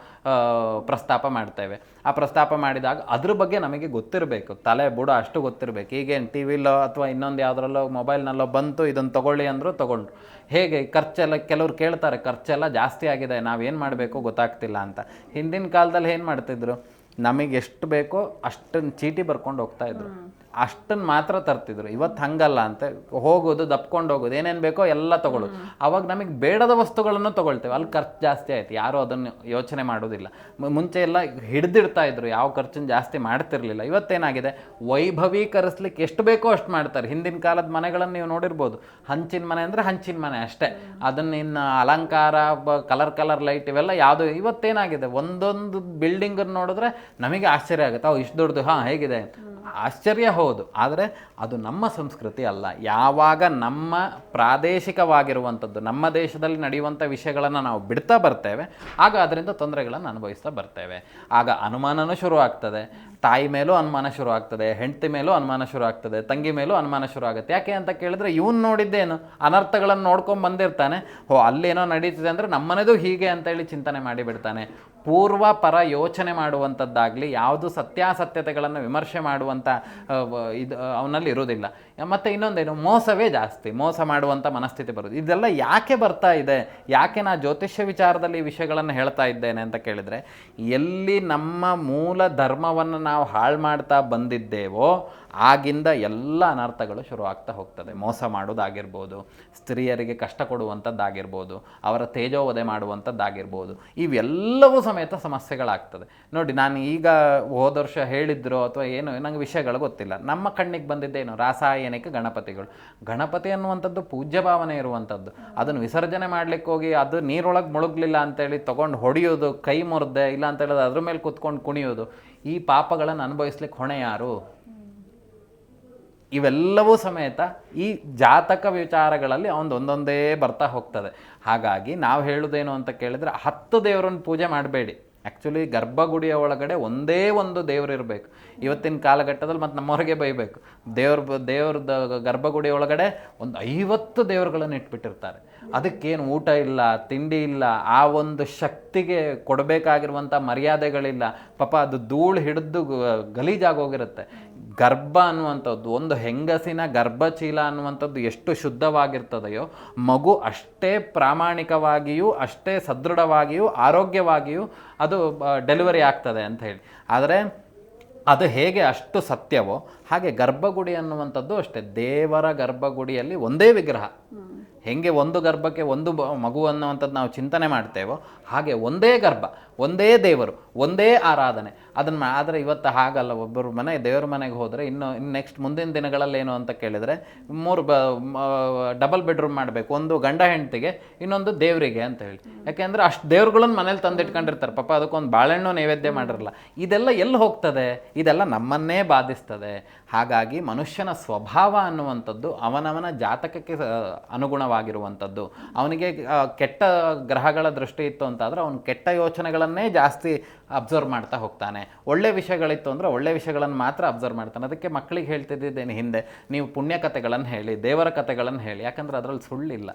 ಪ್ರಸ್ತಾಪ ಮಾಡ್ತೇವೆ. ಆ ಪ್ರಸ್ತಾಪ ಮಾಡಿದಾಗ ಅದ್ರ ಬಗ್ಗೆ ನಮಗೆ ಗೊತ್ತಿರಬೇಕು, ತಲೆ ಬುಡ ಅಷ್ಟು ಗೊತ್ತಿರಬೇಕು. ಈಗೇನು ಟಿ ವಿಲೋ ಅಥವಾ ಇನ್ನೊಂದು ಯಾವುದ್ರಲ್ಲೋ ಮೊಬೈಲ್ನಲ್ಲೋ ಬಂತು, ಇದನ್ನು ತೊಗೊಳ್ಳಿ ಅಂದರೂ ತೊಗೊಂಡ್ರು. ಹೇಗೆ ಖರ್ಚೆಲ್ಲ ಕೆಲವ್ರು ಕೇಳ್ತಾರೆ, ಖರ್ಚೆಲ್ಲ ಜಾಸ್ತಿ ಆಗಿದೆ, ನಾವೇನು ಮಾಡಬೇಕು ಗೊತ್ತಾಗ್ತಿಲ್ಲ ಅಂತ. ಹಿಂದಿನ ಕಾಲದಲ್ಲಿ ಏನು ಮಾಡ್ತಿದ್ರು, ನಮಗೆ ಎಷ್ಟು ಬೇಕೋ ಅಷ್ಟನ್ನು ಚೀಟಿ ಬರ್ಕೊಂಡು ಹೋಗ್ತಾಯಿದ್ರು, ಅಷ್ಟನ್ನು ಮಾತ್ರ ತರ್ತಿದ್ರು. ಇವತ್ತು ಹಂಗಲ್ಲ ಅಂತ, ಹೋಗೋದು ದಪ್ಕೊಂಡು ಹೋಗೋದು, ಏನೇನು ಬೇಕೋ ಎಲ್ಲ ತೊಗೊಳ್ಳೋದು. ಅವಾಗ ನಮಗೆ ಬೇಡದ ವಸ್ತುಗಳನ್ನು ತೊಗೊಳ್ತೇವೆ, ಅಲ್ಲಿ ಖರ್ಚು ಜಾಸ್ತಿ ಆಯ್ತು, ಯಾರೂ ಅದನ್ನು ಯೋಚನೆ ಮಾಡೋದಿಲ್ಲ. ಮುಂಚೆ ಎಲ್ಲ ಹಿಡ್ದಿಡ್ತಾ ಇದ್ರು, ಯಾವ ಖರ್ಚನ್ನು ಜಾಸ್ತಿ ಮಾಡ್ತಿರ್ಲಿಲ್ಲ. ಇವತ್ತೇನಾಗಿದೆ, ವೈಭವೀಕರಿಸ್ಲಿಕ್ಕೆ ಎಷ್ಟು ಬೇಕೋ ಅಷ್ಟು ಮಾಡ್ತಾರೆ. ಹಿಂದಿನ ಕಾಲದ ಮನೆಗಳನ್ನು ನೀವು ನೋಡಿರ್ಬೋದು, ಹಂಚಿನ ಮನೆ ಅಂದರೆ ಹಂಚಿನ ಮನೆ ಅಷ್ಟೇ, ಅದನ್ನು ಇನ್ನು ಅಲಂಕಾರ, ಕಲರ್ ಲೈಟ್ ಇವೆಲ್ಲ ಯಾವುದು. ಇವತ್ತೇನಾಗಿದೆ, ಒಂದೊಂದು ಬಿಲ್ಡಿಂಗನ್ನು ನೋಡಿದ್ರೆ ನಮಗೆ ಆಶ್ಚರ್ಯ ಆಗುತ್ತೆ, ಅವು ಇಷ್ಟು ದೊಡ್ಡದು, ಹಾಂ ಹೇಗಿದೆ, ಆಶ್ಚರ್ಯ ಹೌದು. ಆದರೆ ಅದು ನಮ್ಮ ಸಂಸ್ಕೃತಿ ಅಲ್ಲ. ಯಾವಾಗ ನಮ್ಮ ಪ್ರಾದೇಶಿಕವಾಗಿರುವಂಥದ್ದು, ನಮ್ಮ ದೇಶದಲ್ಲಿ ನಡೆಯುವಂಥ ವಿಷಯಗಳನ್ನು ನಾವು ಬಿಡ್ತಾ ಬರ್ತೇವೆ, ಆಗ ಅದರಿಂದ ತೊಂದರೆಗಳನ್ನು ಅನುಭವಿಸ್ತಾ ಬರ್ತೇವೆ. ಆಗ ಅನುಮಾನನೂ ಶುರು ಆಗ್ತದೆ, ತಾಯಿ ಮೇಲೂ ಅನುಮಾನ ಶುರು ಆಗ್ತದೆ, ಹೆಂಡತಿ ಮೇಲೂ ಅನುಮಾನ ಶುರು ಆಗ್ತದೆ, ತಂಗಿ ಮೇಲೂ ಅನುಮಾನ ಶುರು ಆಗುತ್ತೆ. ಯಾಕೆ ಅಂತ ಕೇಳಿದ್ರೆ, ಇವನು ನೋಡಿದ್ದೇನು ಅನರ್ಥಗಳನ್ನು ನೋಡ್ಕೊಂಡು ಬಂದಿರ್ತಾನೆ, ಅಲ್ಲೇನೋ ನಡೀತಿದೆ ಅಂದರೆ ನಮ್ಮನೆದು ಹೀಗೆ ಅಂತೇಳಿ ಚಿಂತನೆ ಮಾಡಿಬಿಡ್ತಾನೆ. ಪೂರ್ವ ಪರ ಯೋಚನೆ ಮಾಡುವಂಥದ್ದಾಗಲಿ, ಯಾವುದು ಸತ್ಯಾಸತ್ಯತೆಗಳನ್ನು ವಿಮರ್ಶೆ ಮಾಡುವಂಥ ಇದು ಅವನಲ್ಲಿ ಇರೋದಿಲ್ಲ. ಮತ್ತು ಇನ್ನೊಂದೇನು, ಮೋಸವೇ ಜಾಸ್ತಿ, ಮೋಸ ಮಾಡುವಂಥ ಮನಸ್ಥಿತಿ ಬರೋದು. ಇದೆಲ್ಲ ಯಾಕೆ ಬರ್ತಾ ಇದೆ? ಯಾಕೆ ನಾ ಜ್ಯೋತಿಷ್ಯ ವಿಚಾರದಲ್ಲಿ ಈ ವಿಷಯಗಳನ್ನು ಹೇಳ್ತಾ ಇದ್ದೇನೆ ಅಂತ ಕೇಳಿದರೆ, ಎಲ್ಲಿ ನಮ್ಮ ಮೂಲ ಧರ್ಮವನ್ನು ನಾವು ಹಾಳು ಮಾಡ್ತಾ ಬಂದಿದ್ದೇವೋ ಆಗಿಂದ ಎಲ್ಲ ಅನರ್ಥಗಳು ಶುರುವಾಗ್ತಾ ಹೋಗ್ತದೆ. ಮೋಸ ಮಾಡೋದಾಗಿರ್ಬೋದು, ಸ್ತ್ರೀಯರಿಗೆ ಕಷ್ಟ ಕೊಡುವಂಥದ್ದಾಗಿರ್ಬೋದು, ಅವರ ತೇಜೋವಧೆ ಮಾಡುವಂಥದ್ದಾಗಿರ್ಬೋದು, ಇವೆಲ್ಲವೂ ಸಮೇತ ಸಮಸ್ಯೆಗಳಾಗ್ತದೆ. ನೋಡಿ, ನಾನು ಈಗ ಹೋದ ವರ್ಷ ಹೇಳಿದ್ರು ಅಥವಾ ಏನು ನನಗೆ ವಿಷಯಗಳು ಗೊತ್ತಿಲ್ಲ, ನಮ್ಮ ಕಣ್ಣಿಗೆ ಬಂದಿದ್ದೇನು, ರಾಸಾಯನಿಕ ಗಣಪತಿಗಳು. ಗಣಪತಿ ಅನ್ನುವಂಥದ್ದು ಪೂಜ್ಯ ಭಾವನೆ ಇರುವಂಥದ್ದು, ಅದನ್ನು ವಿಸರ್ಜನೆ ಮಾಡ್ಲಿಕ್ಕೆ ಹೋಗಿ ಅದು ನೀರೊಳಗೆ ಮುಳುಗಲಿಲ್ಲ ಅಂತೇಳಿ ತೊಗೊಂಡು ಹೊಡೆಯೋದು, ಕೈ ಮುರಿದೆ ಇಲ್ಲ ಅಂತ ಹೇಳಿದ್ರೆ ಅದ್ರ ಮೇಲೆ ಕುತ್ಕೊಂಡು ಕುಣಿಯೋದು, ಈ ಪಾಪಗಳನ್ನು ಅನುಭವಿಸ್ಲಿಕ್ಕೆ ಹೊಣೆ ಯಾರು? ಇವೆಲ್ಲವೂ ಸಮೇತ ಈ ಜಾತಕ ವಿಚಾರಗಳಲ್ಲಿ ಒಂದೊಂದೇ ಬರ್ತಾ ಹೋಗ್ತದೆ. ಹಾಗಾಗಿ ನಾವು ಹೇಳೋದೇನು ಅಂತ ಕೇಳಿದರೆ, 10 ದೇವರನ್ನು ಪೂಜೆ ಮಾಡಬೇಡಿ. ಆ್ಯಕ್ಚುಲಿ ಗರ್ಭಗುಡಿಯ ಒಳಗಡೆ ಒಂದೇ ಒಂದು ದೇವರು ಇರಬೇಕು. ಇವತ್ತಿನ ಕಾಲಘಟ್ಟದಲ್ಲಿ ಮತ್ತು ನಮ್ಮವರೆಗೆ ಬೈಬೇಕು, ದೇವ್ರದ್ದು ಗರ್ಭಗುಡಿ ಒಳಗಡೆ ಒಂದು 50 ದೇವರುಗಳನ್ನು ಇಟ್ಬಿಟ್ಟಿರ್ತಾರೆ. ಅದಕ್ಕೇನು ಊಟ ಇಲ್ಲ, ತಿಂಡಿ ಇಲ್ಲ, ಆ ಒಂದು ಶಕ್ತಿಗೆ ಕೊಡಬೇಕಾಗಿರುವಂಥ ಮರ್ಯಾದೆಗಳಿಲ್ಲ. ಪಾಪ ಅದು ಧೂಳು ಹಿಡಿದು ಗಲೀಜಾಗೋಗಿರುತ್ತೆ. ಗರ್ಭ ಅನ್ನುವಂಥದ್ದು, ಒಂದು ಹೆಂಗಸಿನ ಗರ್ಭಚೀಲ ಅನ್ನುವಂಥದ್ದು ಎಷ್ಟು ಶುದ್ಧವಾಗಿರ್ತದೆಯೋ, ಮಗು ಅಷ್ಟೇ ಪ್ರಾಮಾಣಿಕವಾಗಿಯೂ ಅಷ್ಟೇ ಸದೃಢವಾಗಿಯೂ ಆರೋಗ್ಯವಾಗಿಯೂ ಅದು ಡೆಲಿವರಿ ಆಗ್ತದೆ ಅಂತ ಹೇಳಿ. ಆದರೆ ಅದು ಹೇಗೆ ಅಷ್ಟು ಸತ್ಯವೋ ಹಾಗೆ ಗರ್ಭಗುಡಿ ಅನ್ನುವಂಥದ್ದು ಅಷ್ಟೇ. ದೇವರ ಗರ್ಭಗುಡಿಯಲ್ಲಿ ಒಂದೇ ವಿಗ್ರಹ. ಹೆಂಗೆ ಒಂದು ಗರ್ಭಕ್ಕೆ ಒಂದು ಮಗು ಅನ್ನುವಂಥದ್ದು ನಾವು ಚಿಂತನೆ ಮಾಡ್ತೇವೋ ಹಾಗೆ ಒಂದೇ ಗರ್ಭ, ಒಂದೇ ದೇವರು, ಒಂದೇ ಆರಾಧನೆ ಅದನ್ನು. ಆದರೆ ಇವತ್ತು ಹಾಗಲ್ಲ. ಒಬ್ಬರು ದೇವ್ರ ಮನೆಗೆ ಹೋದರೆ ಇನ್ನು ನೆಕ್ಸ್ಟ್ ಮುಂದಿನ ದಿನಗಳಲ್ಲಿ ಏನು ಅಂತ ಕೇಳಿದರೆ 3 ಡಬಲ್ ಬೆಡ್ರೂಮ್ ಮಾಡಬೇಕು, ಒಂದು ಗಂಡ ಹೆಂಡತಿಗೆ, ಇನ್ನೊಂದು ದೇವರಿಗೆ ಅಂತ ಹೇಳಿ. ಯಾಕೆಂದರೆ ಅಷ್ಟು ದೇವ್ರುಗಳನ್ನು ಮನೇಲಿ ತಂದಿಟ್ಕೊಂಡಿರ್ತಾರೆ. ಪಾಪ ಅದಕ್ಕೊಂದು ಬಾಳೆಹಣ್ಣು ನೈವೇದ್ಯ ಮಾಡಿರಲ್ಲ. ಇದೆಲ್ಲ ಎಲ್ಲಿ ಹೋಗ್ತದೆ? ಇದೆಲ್ಲ ನಮ್ಮನ್ನೇ ಬಾಧಿಸ್ತದೆ. ಹಾಗಾಗಿ ಮನುಷ್ಯನ ಸ್ವಭಾವ ಅನ್ನುವಂಥದ್ದು ಅವನವನ ಜಾತಕಕ್ಕೆ ಅನುಗುಣವಾಗಿರುವಂಥದ್ದು. ಅವನಿಗೆ ಕೆಟ್ಟ ಗ್ರಹಗಳ ದೃಷ್ಟಿ ಇತ್ತು ಅಂತಾದರೆ ಅವನು ಕೆಟ್ಟ ಯೋಚನೆಗಳನ್ನೇ ಜಾಸ್ತಿ ಅಬ್ಸರ್ವ್ ಮಾಡ್ತಾ ಹೋಗ್ತಾನೆ. ಒಳ್ಳೆ ವಿಷಯಗಳಿತ್ತು ಅಂದರೆ ಒಳ್ಳೆ ವಿಷಯಗಳನ್ನು ಮಾತ್ರ ಅಬ್ಸರ್ವ್ ಮಾಡ್ತಾನೆ. ಅದಕ್ಕೆ ಮಕ್ಕಳಿಗೆ ಹೇಳ್ತಿದ್ದೇನೆ ಹಿಂದೆ, ನೀವು ಪುಣ್ಯ ಕಥೆಗಳನ್ನು ಹೇಳಿ, ದೇವರ ಕಥೆಗಳನ್ನು ಹೇಳಿ, ಯಾಕಂದರೆ ಅದರಲ್ಲಿ ಸುಳ್ಳಿಲ್ಲ.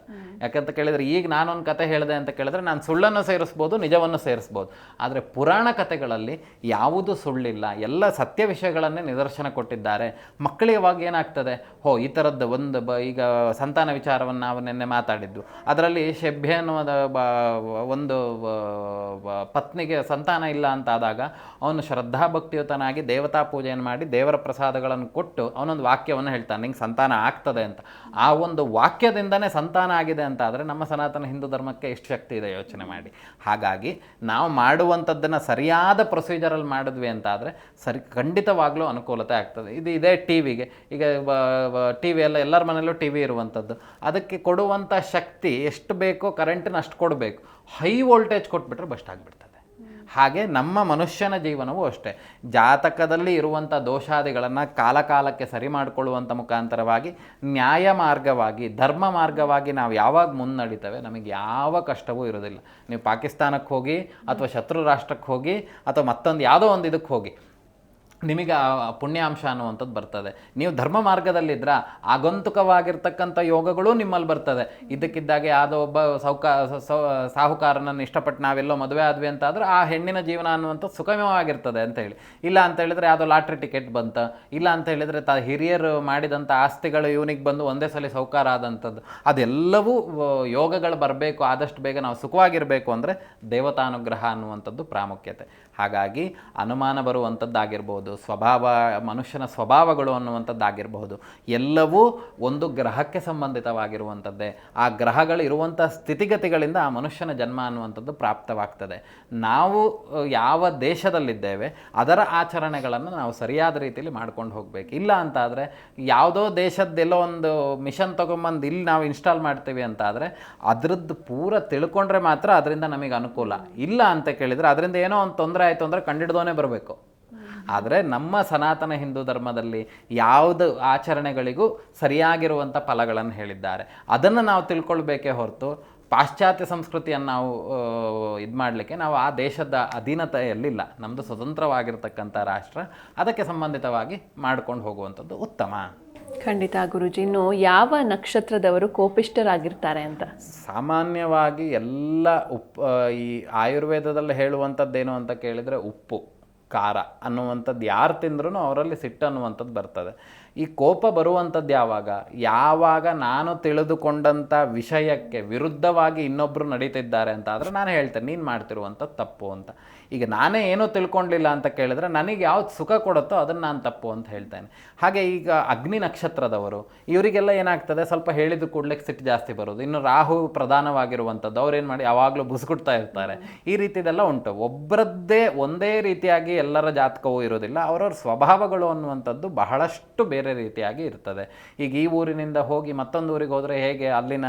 ಯಾಕಂತ ಕೇಳಿದರೆ, ಈಗ ನಾನೊಂದು ಕತೆ ಹೇಳಿದೆ ಅಂತ ಕೇಳಿದ್ರೆ ನಾನು ಸುಳ್ಳನ್ನು ಸೇರಿಸ್ಬೋದು, ನಿಜವನ್ನು ಸೇರಿಸ್ಬೋದು. ಆದರೆ ಪುರಾಣ ಕಥೆಗಳಲ್ಲಿ ಯಾವುದು ಸುಳ್ಳಿಲ್ಲ, ಎಲ್ಲ ಸತ್ಯ ವಿಷಯಗಳನ್ನೇ ನಿದರ್ಶನ ಕೊಟ್ಟಿದ್ದಾರೆ. ಮಕ್ಕಳಿಗೆ ಅವಾಗ ಏನಾಗ್ತದೆ, ಈ ಥರದ್ದು ಈಗ ಸಂತಾನ ವಿಚಾರವನ್ನು ನಾವು ನಿನ್ನೆ ಮಾತಾಡಿದ್ದು, ಅದರಲ್ಲಿ ಶೆಭ್ಯ ಅನ್ನುವ ಒಂದು ಪತ್ನಿಗೆ ಸಂತಾನ ಇಲ್ಲ ಅಂತಾದಾಗ ಅವನು ಶ್ರದ್ಧಾಭಕ್ತಿಯುತನಾಗಿ ದೇವತಾ ಪೂಜೆಯನ್ನು ಮಾಡಿ ದೇವರ ಪ್ರಸಾದಗಳನ್ನು ಕೊಟ್ಟು ಅವನೊಂದು ವಾಕ್ಯವನ್ನು ಹೇಳ್ತಾನೆ, ನಿಂಗೆ ಸಂತಾನ ಆಗ್ತದೆ ಅಂತ. ಆ ಒಂದು ವಾಕ್ಯದಿಂದನೇ ಸಂತಾನ ಆಗಿದೆ ಅಂತ ಆದರೆ ನಮ್ಮ ಸನಾತನ ಹಿಂದೂ ಧರ್ಮಕ್ಕೆ ಎಷ್ಟು ಶಕ್ತಿ ಇದೆ ಯೋಚನೆ ಮಾಡಿ. ಹಾಗಾಗಿ ನಾವು ಮಾಡುವಂಥದ್ದನ್ನು ಸರಿಯಾದ ಪ್ರೊಸೀಜರಲ್ಲಿ ಮಾಡಿದ್ವಿ ಅಂತ ಆದರೆ ಖಂಡಿತವಾಗ್ಲೂ ಅನುಕೂಲತೆ ಆಗ್ತದೆ. ಇದೇ ಟಿ ವಿಗೆ, ಈಗ ಟಿ ವಿ ಎಲ್ಲರ ಮನೆಯಲ್ಲೂ ಟಿ ವಿ ಇರುವಂಥದ್ದು, ಅದಕ್ಕೆ ಕೊಡುವಂಥ ಶಕ್ತಿ ಎಷ್ಟು ಬೇಕೋ ಕರೆಂಟನ್ನ ಅಷ್ಟು ಕೊಡಬೇಕು. ಹೈ ವೋಲ್ಟೇಜ್ ಕೊಟ್ಬಿಟ್ರೆ ಬಸ್ಟ್ ಆಗಿಬಿಡ್ತದೆ. ಹಾಗೆ ನಮ್ಮ ಮನುಷ್ಯನ ಜೀವನವೂ ಅಷ್ಟೇ, ಜಾತಕದಲ್ಲಿ ಇರುವಂಥ ದೋಷಾದಿಗಳನ್ನು ಕಾಲಕಾಲಕ್ಕೆ ಸರಿ ಮಾಡಿಕೊಳ್ಳುವಂಥ ಮುಖಾಂತರವಾಗಿ ನ್ಯಾಯ ಮಾರ್ಗವಾಗಿ ಧರ್ಮ ಮಾರ್ಗವಾಗಿ ನಾವು ಯಾವಾಗ ಮುನ್ನಡಿತೇವೆ ನಮಗೆ ಯಾವ ಕಷ್ಟವೂ ಇರೋದಿಲ್ಲ. ನೀವು ಪಾಕಿಸ್ತಾನಕ್ಕೆ ಹೋಗಿ ಅಥವಾ ಶತ್ರು ರಾಷ್ಟ್ರಕ್ಕೆ ಹೋಗಿ ಅಥವಾ ಮತ್ತೊಂದು ಯಾವುದೋ ಒಂದು ಇದಕ್ಕೆ ಹೋಗಿ, ನಿಮಗೆ ಆ ಪುಣ್ಯಾಂಶ ಅನ್ನುವಂಥದ್ದು ಬರ್ತದೆ. ನೀವು ಧರ್ಮ ಮಾರ್ಗದಲ್ಲಿದ್ದರೆ ಆಗಂತುಕವಾಗಿರ್ತಕ್ಕಂಥ ಯೋಗಗಳು ನಿಮ್ಮಲ್ಲಿ ಬರ್ತದೆ. ಇದ್ದಕ್ಕಿದ್ದಾಗೆ ಯಾವುದೋ ಒಬ್ಬ ಸಾಹುಕಾರನನ್ನು ಇಷ್ಟಪಟ್ಟು ನಾವೆಲ್ಲೋ ಮದುವೆ ಆದ್ವಿ ಅಂತಾದ್ರೆ ಆ ಹೆಣ್ಣಿನ ಜೀವನ ಅನ್ನುವಂಥದ್ದು ಸುಖಮಯವಾಗಿರ್ತದೆ ಅಂತೇಳಿ. ಇಲ್ಲ ಅಂತ ಹೇಳಿದರೆ ಯಾವುದೋ ಲಾಟ್ರಿ ಟಿಕೆಟ್ ಬಂತ, ಇಲ್ಲ ಅಂತ ಹೇಳಿದರೆ ಹಿರಿಯರು ಮಾಡಿದಂಥ ಆಸ್ತಿಗಳು ಇವನಿಗೆ ಬಂದು ಒಂದೇ ಸಲ ಸೌಕಾರ ಆದಂಥದ್ದು, ಅದೆಲ್ಲವೂ ಯೋಗಗಳು ಬರಬೇಕು. ಆದಷ್ಟು ಬೇಗ ನಾವು ಸುಖವಾಗಿರಬೇಕು ಅಂದರೆ ದೇವತಾನುಗ್ರಹ ಅನ್ನುವಂಥದ್ದು ಪ್ರಾಮುಖ್ಯತೆ. ಹಾಗಾಗಿ ಅನುಮಾನ ಬರುವಂಥದ್ದಾಗಿರ್ಬೋದು, ಮನುಷ್ಯನ ಸ್ವಭಾವಗಳು ಅನ್ನುವಂಥದ್ದಾಗಿರಬಹುದು, ಎಲ್ಲವೂ ಒಂದು ಗ್ರಹಕ್ಕೆ ಸಂಬಂಧಿತವಾಗಿರುವಂಥದ್ದೇ. ಆ ಗ್ರಹಗಳು ಇರುವಂಥ ಸ್ಥಿತಿಗತಿಗಳಿಂದ ಆ ಮನುಷ್ಯನ ಜನ್ಮ ಅನ್ನುವಂಥದ್ದು ಪ್ರಾಪ್ತವಾಗ್ತದೆ. ನಾವು ಯಾವ ದೇಶದಲ್ಲಿದ್ದೇವೆ ಅದರ ಆಚರಣೆಗಳನ್ನು ನಾವು ಸರಿಯಾದ ರೀತಿಯಲ್ಲಿ ಮಾಡ್ಕೊಂಡು ಹೋಗಬೇಕು. ಇಲ್ಲ ಅಂತಾದರೆ ಯಾವುದೋ ದೇಶದ್ದೆಲ್ಲೋ ಒಂದು ಮಿಷನ್ ತೊಗೊಂಬಂದು ಇಲ್ಲಿ ನಾವು ಇನ್ಸ್ಟಾಲ್ ಮಾಡ್ತೀವಿ ಅಂತಾದರೆ ಅದರದ್ದು ಪೂರ ತಿಳ್ಕೊಂಡ್ರೆ ಮಾತ್ರ ಅದರಿಂದ ನಮಗೆ ಅನುಕೂಲ. ಇಲ್ಲ ಅಂತ ಕೇಳಿದರೆ ಅದರಿಂದ ಏನೋ ಒಂದು ತೊಂದರೆ ಆಯಿತು ಅಂದರೆ ಕಂಡಿಡ್ದೋನೇ ಬರಬೇಕು. ಆದರೆ ನಮ್ಮ ಸನಾತನ ಹಿಂದೂ ಧರ್ಮದಲ್ಲಿ ಯಾವುದು ಆಚರಣೆಗಳಿಗೂ ಸರಿಯಾಗಿರುವಂಥ ಫಲಗಳನ್ನು ಹೇಳಿದ್ದಾರೆ. ಅದನ್ನು ನಾವು ತಿಳ್ಕೊಳ್ಬೇಕೇ ಹೊರತು ಪಾಶ್ಚಾತ್ಯ ಸಂಸ್ಕೃತಿಯನ್ನು ನಾವು ಇದು ಮಾಡಲಿಕ್ಕೆ ನಾವು ಆ ದೇಶದ ಅಧೀನತೆಯಲ್ಲಿಲ್ಲ. ನಮ್ಮದು ಸ್ವತಂತ್ರವಾಗಿರ್ತಕ್ಕಂಥ ರಾಷ್ಟ್ರ, ಅದಕ್ಕೆ ಸಂಬಂಧಿತವಾಗಿ ಮಾಡ್ಕೊಂಡು ಹೋಗುವಂಥದ್ದು ಉತ್ತಮ. ಖಂಡಿತ ಗುರುಜಿ. ಇನ್ನು ಯಾವ ನಕ್ಷತ್ರದವರು ಕೋಪಿಷ್ಠರಾಗಿರ್ತಾರೆ ಅಂತ? ಸಾಮಾನ್ಯವಾಗಿ ಎಲ್ಲ ಈ ಆಯುರ್ವೇದದಲ್ಲಿ ಹೇಳುವಂಥದ್ದೇನು ಅಂತ ಕೇಳಿದರೆ ಉಪ್ಪು ಖಾರ ಅನ್ನುವಂಥದ್ದು ಯಾರು ತಿಂದ್ರೂ ಅವರಲ್ಲಿ ಸಿಟ್ಟು ಅನ್ನುವಂಥದ್ದು ಬರ್ತದೆ. ಈ ಕೋಪ ಬರುವಂಥದ್ದು ಯಾವಾಗ ನಾನು ತಿಳಿದುಕೊಂಡಂಥ ವಿಷಯಕ್ಕೆ ವಿರುದ್ಧವಾಗಿ ಇನ್ನೊಬ್ಬರು ನಡೀತಿದ್ದಾರೆ ಅಂತ ಆದರೆ ನಾನು ಹೇಳ್ತೇನೆ ನೀನು ಮಾಡ್ತಿರುವಂಥದ್ದು ತಪ್ಪು ಅಂತ. ಈಗ ನಾನೇ ಏನೂ ತಿಳ್ಕೊಂಡಿಲ್ಲ ಅಂತ ಕೇಳಿದ್ರೆ ನನಗೆ ಯಾವ್ದು ಸುಖ ಕೊಡುತ್ತೋ ಅದನ್ನು ನಾನು ತಪ್ಪು ಅಂತ ಹೇಳ್ತೇನೆ. ಹಾಗೆ ಈಗ ಅಗ್ನಿ ನಕ್ಷತ್ರದವರು ಇವರಿಗೆಲ್ಲ ಏನಾಗ್ತದೆ, ಸ್ವಲ್ಪ ಹೇಳಿದ ಕೂಡಲೇ ಸಿಟ್ಟು ಜಾಸ್ತಿ ಬರೋದು. ಇನ್ನು ರಾಹು ಪ್ರಧಾನವಾಗಿರುವಂಥದ್ದು ಅವ್ರೇನು ಮಾಡಿ ಯಾವಾಗಲೂ ಬುಸ್ಗುಡ್ತಾ ಇರ್ತಾರೆ. ಈ ರೀತಿದೆಲ್ಲ ಉಂಟು. ಒಬ್ಬರದ್ದೇ ಒಂದೇ ರೀತಿಯಾಗಿ ಎಲ್ಲರ ಜಾತಕವೂ ಇರೋದಿಲ್ಲ. ಅವರವ್ರ ಸ್ವಭಾವಗಳು ಅನ್ನುವಂಥದ್ದು ಬಹಳಷ್ಟು ಬೇರೆ ರೀತಿಯಾಗಿ ಇರ್ತದೆ. ಈಗ ಈ ಊರಿನಿಂದ ಹೋಗಿ ಮತ್ತೊಂದು ಊರಿಗೆ ಹೋದರೆ ಹೇಗೆ ಅಲ್ಲಿನ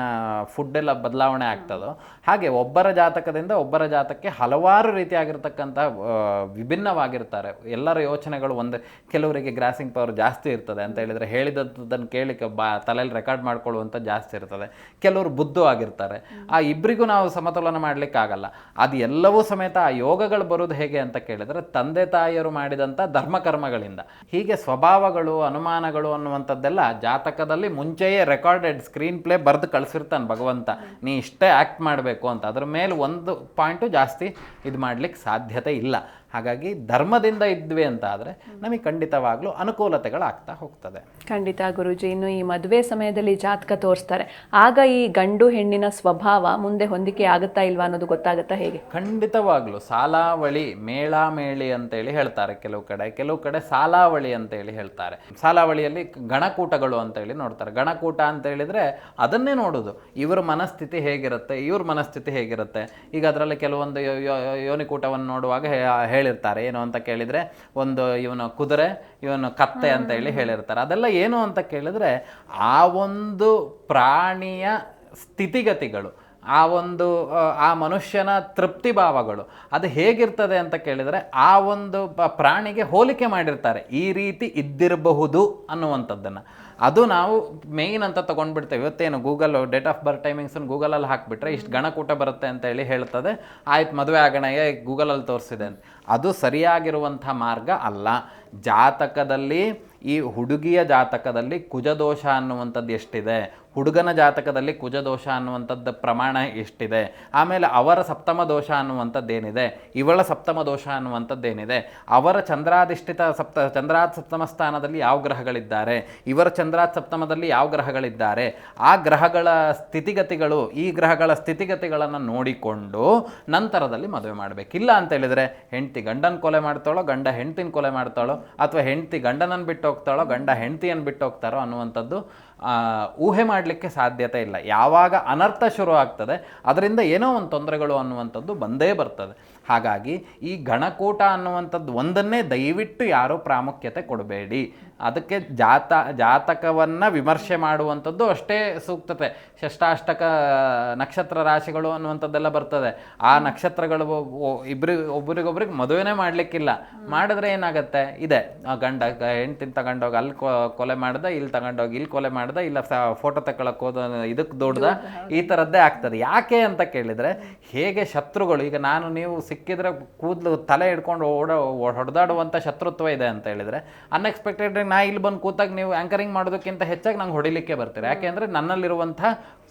ಫುಡ್ಡೆಲ್ಲ ಬದಲಾವಣೆ ಆಗ್ತದೋ ಹಾಗೆ ಒಬ್ಬರ ಜಾತಕದಿಂದ ಒಬ್ಬರ ಜಾತಕಕ್ಕೆ ಹಲವಾರು ರೀತಿಯಾಗಿರ್ತಕ್ಕಂಥ ವಿಭಿನ್ನವಾಗಿರ್ತಾರೆ. ಎಲ್ಲರ ಯೋಚನೆಗಳು ಒಂದೇ. ಕೆಲವರಿಗೆ ಗ್ರಾಸಿಂಗ್ ಪವರ್ ಜಾಸ್ತಿ ಇರ್ತದೆ ಅಂತ ಹೇಳಿದರೆ ಹೇಳಿದಂಥದ್ದನ್ನು ಕೇಳಿಕ್ಕೆ ತಲೆಯಲ್ಲಿ ರೆಕಾರ್ಡ್ ಮಾಡ್ಕೊಳ್ಳುವಂಥ ಜಾಸ್ತಿ ಇರ್ತದೆ. ಕೆಲವರು ಬುದ್ಧು ಆಗಿರ್ತಾರೆ. ಆ ಇಬ್ಬರಿಗೂ ನಾವು ಸಮತೋಲನ ಮಾಡಲಿಕ್ಕಾಗಲ್ಲ. ಅದು ಎಲ್ಲವೂ ಸಮೇತ ಆ ಯೋಗಗಳು ಬರೋದು ಹೇಗೆ ಅಂತ ಕೇಳಿದರೆ ತಂದೆ ತಾಯಿಯರು ಮಾಡಿದಂಥ ಧರ್ಮಕರ್ಮಗಳಿಂದ. ಹೀಗೆ ಸ್ವಭಾವಗಳು ಅನುಮಾನಗಳು ಅನ್ನುವಂಥದ್ದೆಲ್ಲ ಜಾತಕದಲ್ಲಿ ಮುಂಚೆಯೇ ರೆಕಾರ್ಡೆಡ್ ಸ್ಕ್ರೀನ್ ಪ್ಲೇ ಬರೆದು ಕಳಿಸಿರ್ತಾನೆ ಭಗವಂತ, ನೀ ಇಷ್ಟೇ ಆ್ಯಕ್ಟ್ ಮಾಡಬೇಕು ಅಂತ. ಅದ್ರ ಮೇಲೆ ಒಂದು ಪಾಯಿಂಟು ಜಾಸ್ತಿ ಇದು ಮಾಡಲಿಕ್ಕೆ ಸಾಧ್ಯತೆ ಇಲ್ಲ. ಹಾಗಾಗಿ ಧರ್ಮದಿಂದ ಇದ್ವಿ ಅಂತ ಆದರೆ ನಮಗೆ ಖಂಡಿತವಾಗ್ಲೂ ಅನುಕೂಲತೆಗಳಾಗ್ತಾ ಹೋಗ್ತದೆ. ಖಂಡಿತ ಗುರುಜಿ. ಇನ್ನು ಈ ಮದುವೆ ಸಮಯದಲ್ಲಿ ಜಾತಕ ತೋರಿಸ್ತಾರೆ, ಆಗ ಈ ಗಂಡು ಹೆಣ್ಣಿನ ಸ್ವಭಾವ ಮುಂದೆ ಹೊಂದಿಕೆ ಆಗುತ್ತಾ ಇಲ್ವಾ ಅನ್ನೋದು ಗೊತ್ತಾಗುತ್ತಾ ಹೇಗೆ? ಖಂಡಿತವಾಗ್ಲೂ ಸಾಲಾವಳಿ ಮೇಳ ಮೇಳಿ ಅಂತೇಳಿ ಹೇಳ್ತಾರೆ ಕೆಲವು ಕಡೆ ಸಾಲಾವಳಿ ಅಂತೇಳಿ ಹೇಳ್ತಾರೆ. ಸಾಲಾವಳಿಯಲ್ಲಿ ಗಣಕೂಟಗಳು ಅಂತೇಳಿ ನೋಡ್ತಾರೆ. ಗಣಕೂಟ ಅಂತ ಹೇಳಿದರೆ ಅದನ್ನೇ ನೋಡೋದು, ಇವ್ರ ಮನಸ್ಥಿತಿ ಹೇಗಿರುತ್ತೆ, ಇವ್ರ ಮನಸ್ಥಿತಿ ಹೇಗಿರುತ್ತೆ. ಈಗ ಅದರಲ್ಲಿ ಕೆಲವೊಂದು ಯೋನಿಕೂಟವನ್ನು ನೋಡುವಾಗ ಹೇಳಿರ್ತಾರೆ. ಏನು ಅಂತ ಕೇಳಿದರೆ ಒಂದು ಇವನು ಕುದುರೆ, ಇವನು ಕತ್ತೆ ಅಂತ ಹೇಳಿ ಹೇಳಿರ್ತಾರೆ. ಅದೆಲ್ಲ ಏನು ಅಂತ ಕೇಳಿದರೆ ಆ ಒಂದು ಪ್ರಾಣಿಯ ಸ್ಥಿತಿಗತಿಗಳು, ಆ ಮನುಷ್ಯನ ತೃಪ್ತಿ ಭಾವಗಳು ಅದು ಹೇಗಿರ್ತದೆ ಅಂತ ಕೇಳಿದರೆ ಆ ಒಂದು ಪ್ರಾಣಿಗೆ ಹೋಲಿಕೆ ಮಾಡಿರ್ತಾರೆ. ಈ ರೀತಿ ಇದ್ದಿರಬಹುದು ಅನ್ನುವಂಥದ್ದನ್ನು ಅದು ನಾವು ಮೇಯ್ನ್ ಅಂತ ತೊಗೊಂಡ್ಬಿಡ್ತೇವೆ. ಇವತ್ತೇನು ಗೂಗಲ್ ಡೇಟ್ ಆಫ್ ಬರ್ತ್ ಟೈಮಿಂಗ್ಸನ್ನು ಗೂಗಲಲ್ಲಿ ಹಾಕಿಬಿಟ್ರೆ ಇಷ್ಟು ಗಣಕೂಟ ಬರುತ್ತೆ ಅಂತ ಹೇಳಿ ಹೇಳ್ತದೆ. ಆಯ್ತು, ಮದುವೆ ಆಗೋಣಗೆ ಗೂಗಲಲ್ಲಿ ತೋರಿಸಿದೆ ಅಂತ. ಅದು ಸರಿಯಾಗಿರುವಂಥ ಮಾರ್ಗ ಅಲ್ಲ. ಜಾತಕದಲ್ಲಿ ಈ ಹುಡುಗಿಯ ಜಾತಕದಲ್ಲಿ ಕುಜದೋಷ ಅನ್ನುವಂಥದ್ದು ಎಷ್ಟಿದೆ, ಹುಡುಗನ ಜಾತಕದಲ್ಲಿ ಕುಜದೋಷ ಅನ್ನುವಂಥದ್ದು ಪ್ರಮಾಣ ಎಷ್ಟಿದೆ, ಆಮೇಲೆ ಅವರ ಸಪ್ತಮ ದೋಷ ಅನ್ನುವಂಥದ್ದೇನಿದೆ, ಇವಳ ಸಪ್ತಮ ದೋಷ ಅನ್ನುವಂಥದ್ದೇನಿದೆ, ಅವರ ಚಂದ್ರಾಧಿಷ್ಠಿತ ಚಂದ್ರಾತ್ ಸಪ್ತಮ ಸ್ಥಾನದಲ್ಲಿ ಯಾವ ಗ್ರಹಗಳಿದ್ದಾರೆ, ಇವರ ಚಂದ್ರಾತ್ ಸಪ್ತಮದಲ್ಲಿ ಯಾವ ಗ್ರಹಗಳಿದ್ದಾರೆ, ಆ ಗ್ರಹಗಳ ಸ್ಥಿತಿಗತಿಗಳು, ಈ ಗ್ರಹಗಳ ಸ್ಥಿತಿಗತಿಗಳನ್ನು ನೋಡಿಕೊಂಡು ನಂತರದಲ್ಲಿ ಮದುವೆ ಮಾಡಬೇಕು. ಇಲ್ಲ ಅಂತ ಹೇಳಿದರೆ ಹೆಂಡತಿ ಗಂಡನ ಕೊಲೆ ಮಾಡ್ತಾಳೋ, ಗಂಡ ಹೆಂಡ್ತಿನ ಕೊಲೆ ಮಾಡ್ತಾಳೋ, ಅಥವಾ ಹೆಂಡತಿ ಗಂಡನನ್ನು ಬಿಟ್ಟು ಹೋಗ್ತಾಳೋ, ಗಂಡ ಹೆಂಡತಿಯನ್ನು ಬಿಟ್ಟು ಹೋಗ್ತಾರೋ ಅನ್ನುವಂಥದ್ದು ಊಹೆ ಮಾಡಲಿಕ್ಕೆ ಸಾಧ್ಯತೆ ಇಲ್ಲ. ಯಾವಾಗ ಅನರ್ಥ ಶುರು ಆಗ್ತದೆ ಅದರಿಂದ ಏನೋ ಒಂದು ತೊಂದರೆಗಳು ಅನ್ನುವಂಥದ್ದು ಬಂದೇ ಬರ್ತದೆ. ಹಾಗಾಗಿ ಈ ಗಣಕೂಟ ಅನ್ನುವಂಥದ್ದು ಒಂದನ್ನೇ ದಯವಿಟ್ಟು ಯಾರೂ ಪ್ರಾಮುಖ್ಯತೆ ಕೊಡಬೇಡಿ. ಅದಕ್ಕೆ ಜಾತಕವನ್ನು ವಿಮರ್ಶೆ ಮಾಡುವಂಥದ್ದು ಅಷ್ಟೇ ಸೂಕ್ತತೆ. ಷಷ್ಟಾಷ್ಟಕ ನಕ್ಷತ್ರ ರಾಶಿಗಳು ಅನ್ನುವಂಥದ್ದೆಲ್ಲ ಬರ್ತದೆ. ಆ ನಕ್ಷತ್ರಗಳು ಒಬ್ಬರಿಗೊಬ್ರಿಗೆ ಮದುವೆನೇ ಮಾಡಲಿಕ್ಕಿಲ್ಲ. ಮಾಡಿದ್ರೆ ಏನಾಗುತ್ತೆ, ಇದೆ ಗಂಡ ಹೆಂಡ್ತಿನ ತಗೊಂಡೋಗಿ ಅಲ್ಲಿ ಕೊಲೆ ಮಾಡ್ದ, ಇಲ್ಲಿ ತಗೊಂಡೋಗಿ ಇಲ್ಲಿ ಕೊಲೆ ಮಾಡ್ದ, ಇಲ್ಲ ಫೋಟೋ ತಗೊಳಕ್ಕೆ ಹೋದ ಇದಕ್ಕೆ ದೊಡ್ಡದ, ಈ ಥರದ್ದೇ ಆಗ್ತದೆ. ಯಾಕೆ ಅಂತ ಕೇಳಿದರೆ, ಹೇಗೆ ಶತ್ರುಗಳು, ಈಗ ನಾನು ನೀವು ಸಿಕ್ಕಿದ್ರೆ ಕೂದಲು ತಲೆ ಹಿಡ್ಕೊಂಡು ಹೊಡೆದಾಡುವಂಥ ಶತ್ರುತ್ವ ಇದೆ ಅಂತ ಹೇಳಿದರೆ, ಅನ್ಎಕ್ಸ್ಪೆಕ್ಟೆಡ್ ನಾ ಇಲ್ಲಿ ಬಂದು ಕೂತಾಗ ನೀವು ಆ್ಯಂಕರಿಂಗ್ ಮಾಡೋದಕ್ಕಿಂತ ಹೆಚ್ಚಾಗಿ ನಂಗೆ ಹೊಡಿಲಿಕ್ಕೆ ಬರ್ತೀರಿ. ಯಾಕೆಂದರೆ ನನ್ನಲ್ಲಿರುವಂಥ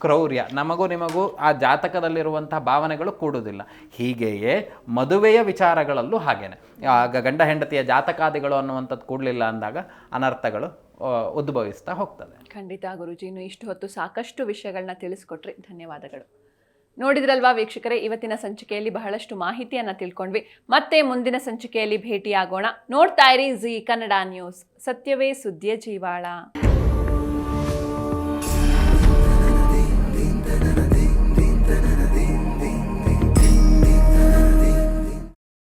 ಕ್ರೌರ್ಯ ನಮಗೂ ನಿಮಗೂ ಆ ಜಾತಕದಲ್ಲಿರುವಂಥ ಭಾವನೆಗಳು ಕೂಡುವುದಿಲ್ಲ. ಹೀಗೆಯೇ ಮದುವೆಯ ವಿಚಾರಗಳಲ್ಲೂ ಹಾಗೇನೆ. ಆಗ ಗಂಡ ಹೆಂಡತಿಯ ಜಾತಕಾದಿಗಳು ಅನ್ನುವಂಥದ್ದು ಕೂಡಲಿಲ್ಲ ಅಂದಾಗ ಅನರ್ಥಗಳು ಉದ್ಭವಿಸ್ತಾ ಹೋಗ್ತದೆ. ಖಂಡಿತ ಗುರುಜಿ, ಇನ್ನು ಇಷ್ಟು ಹೊತ್ತು ಸಾಕಷ್ಟು ವಿಷಯಗಳನ್ನ ತಿಳಿಸ್ಕೊಟ್ರಿ, ಧನ್ಯವಾದಗಳು. ನೋಡಿದ್ರಲ್ವಾ ವೀಕ್ಷಕರೇ, ಇವತ್ತಿನ ಸಂಚಿಕೆಯಲ್ಲಿ ಬಹಳಷ್ಟು ಮಾಹಿತಿಯನ್ನು ತಿಳ್ಕೊಂಡ್ವಿ. ಮತ್ತೆ ಮುಂದಿನ ಸಂಚಿಕೆಯಲ್ಲಿ ಭೇಟಿಯಾಗೋಣ. ನೋಡ್ತಾ ಇರಿ ಜಿ ಕನ್ನಡ ನ್ಯೂಸ್, ಸತ್ಯವೇ ಸುದ್ದಿಯ ಜೀವಾಳ.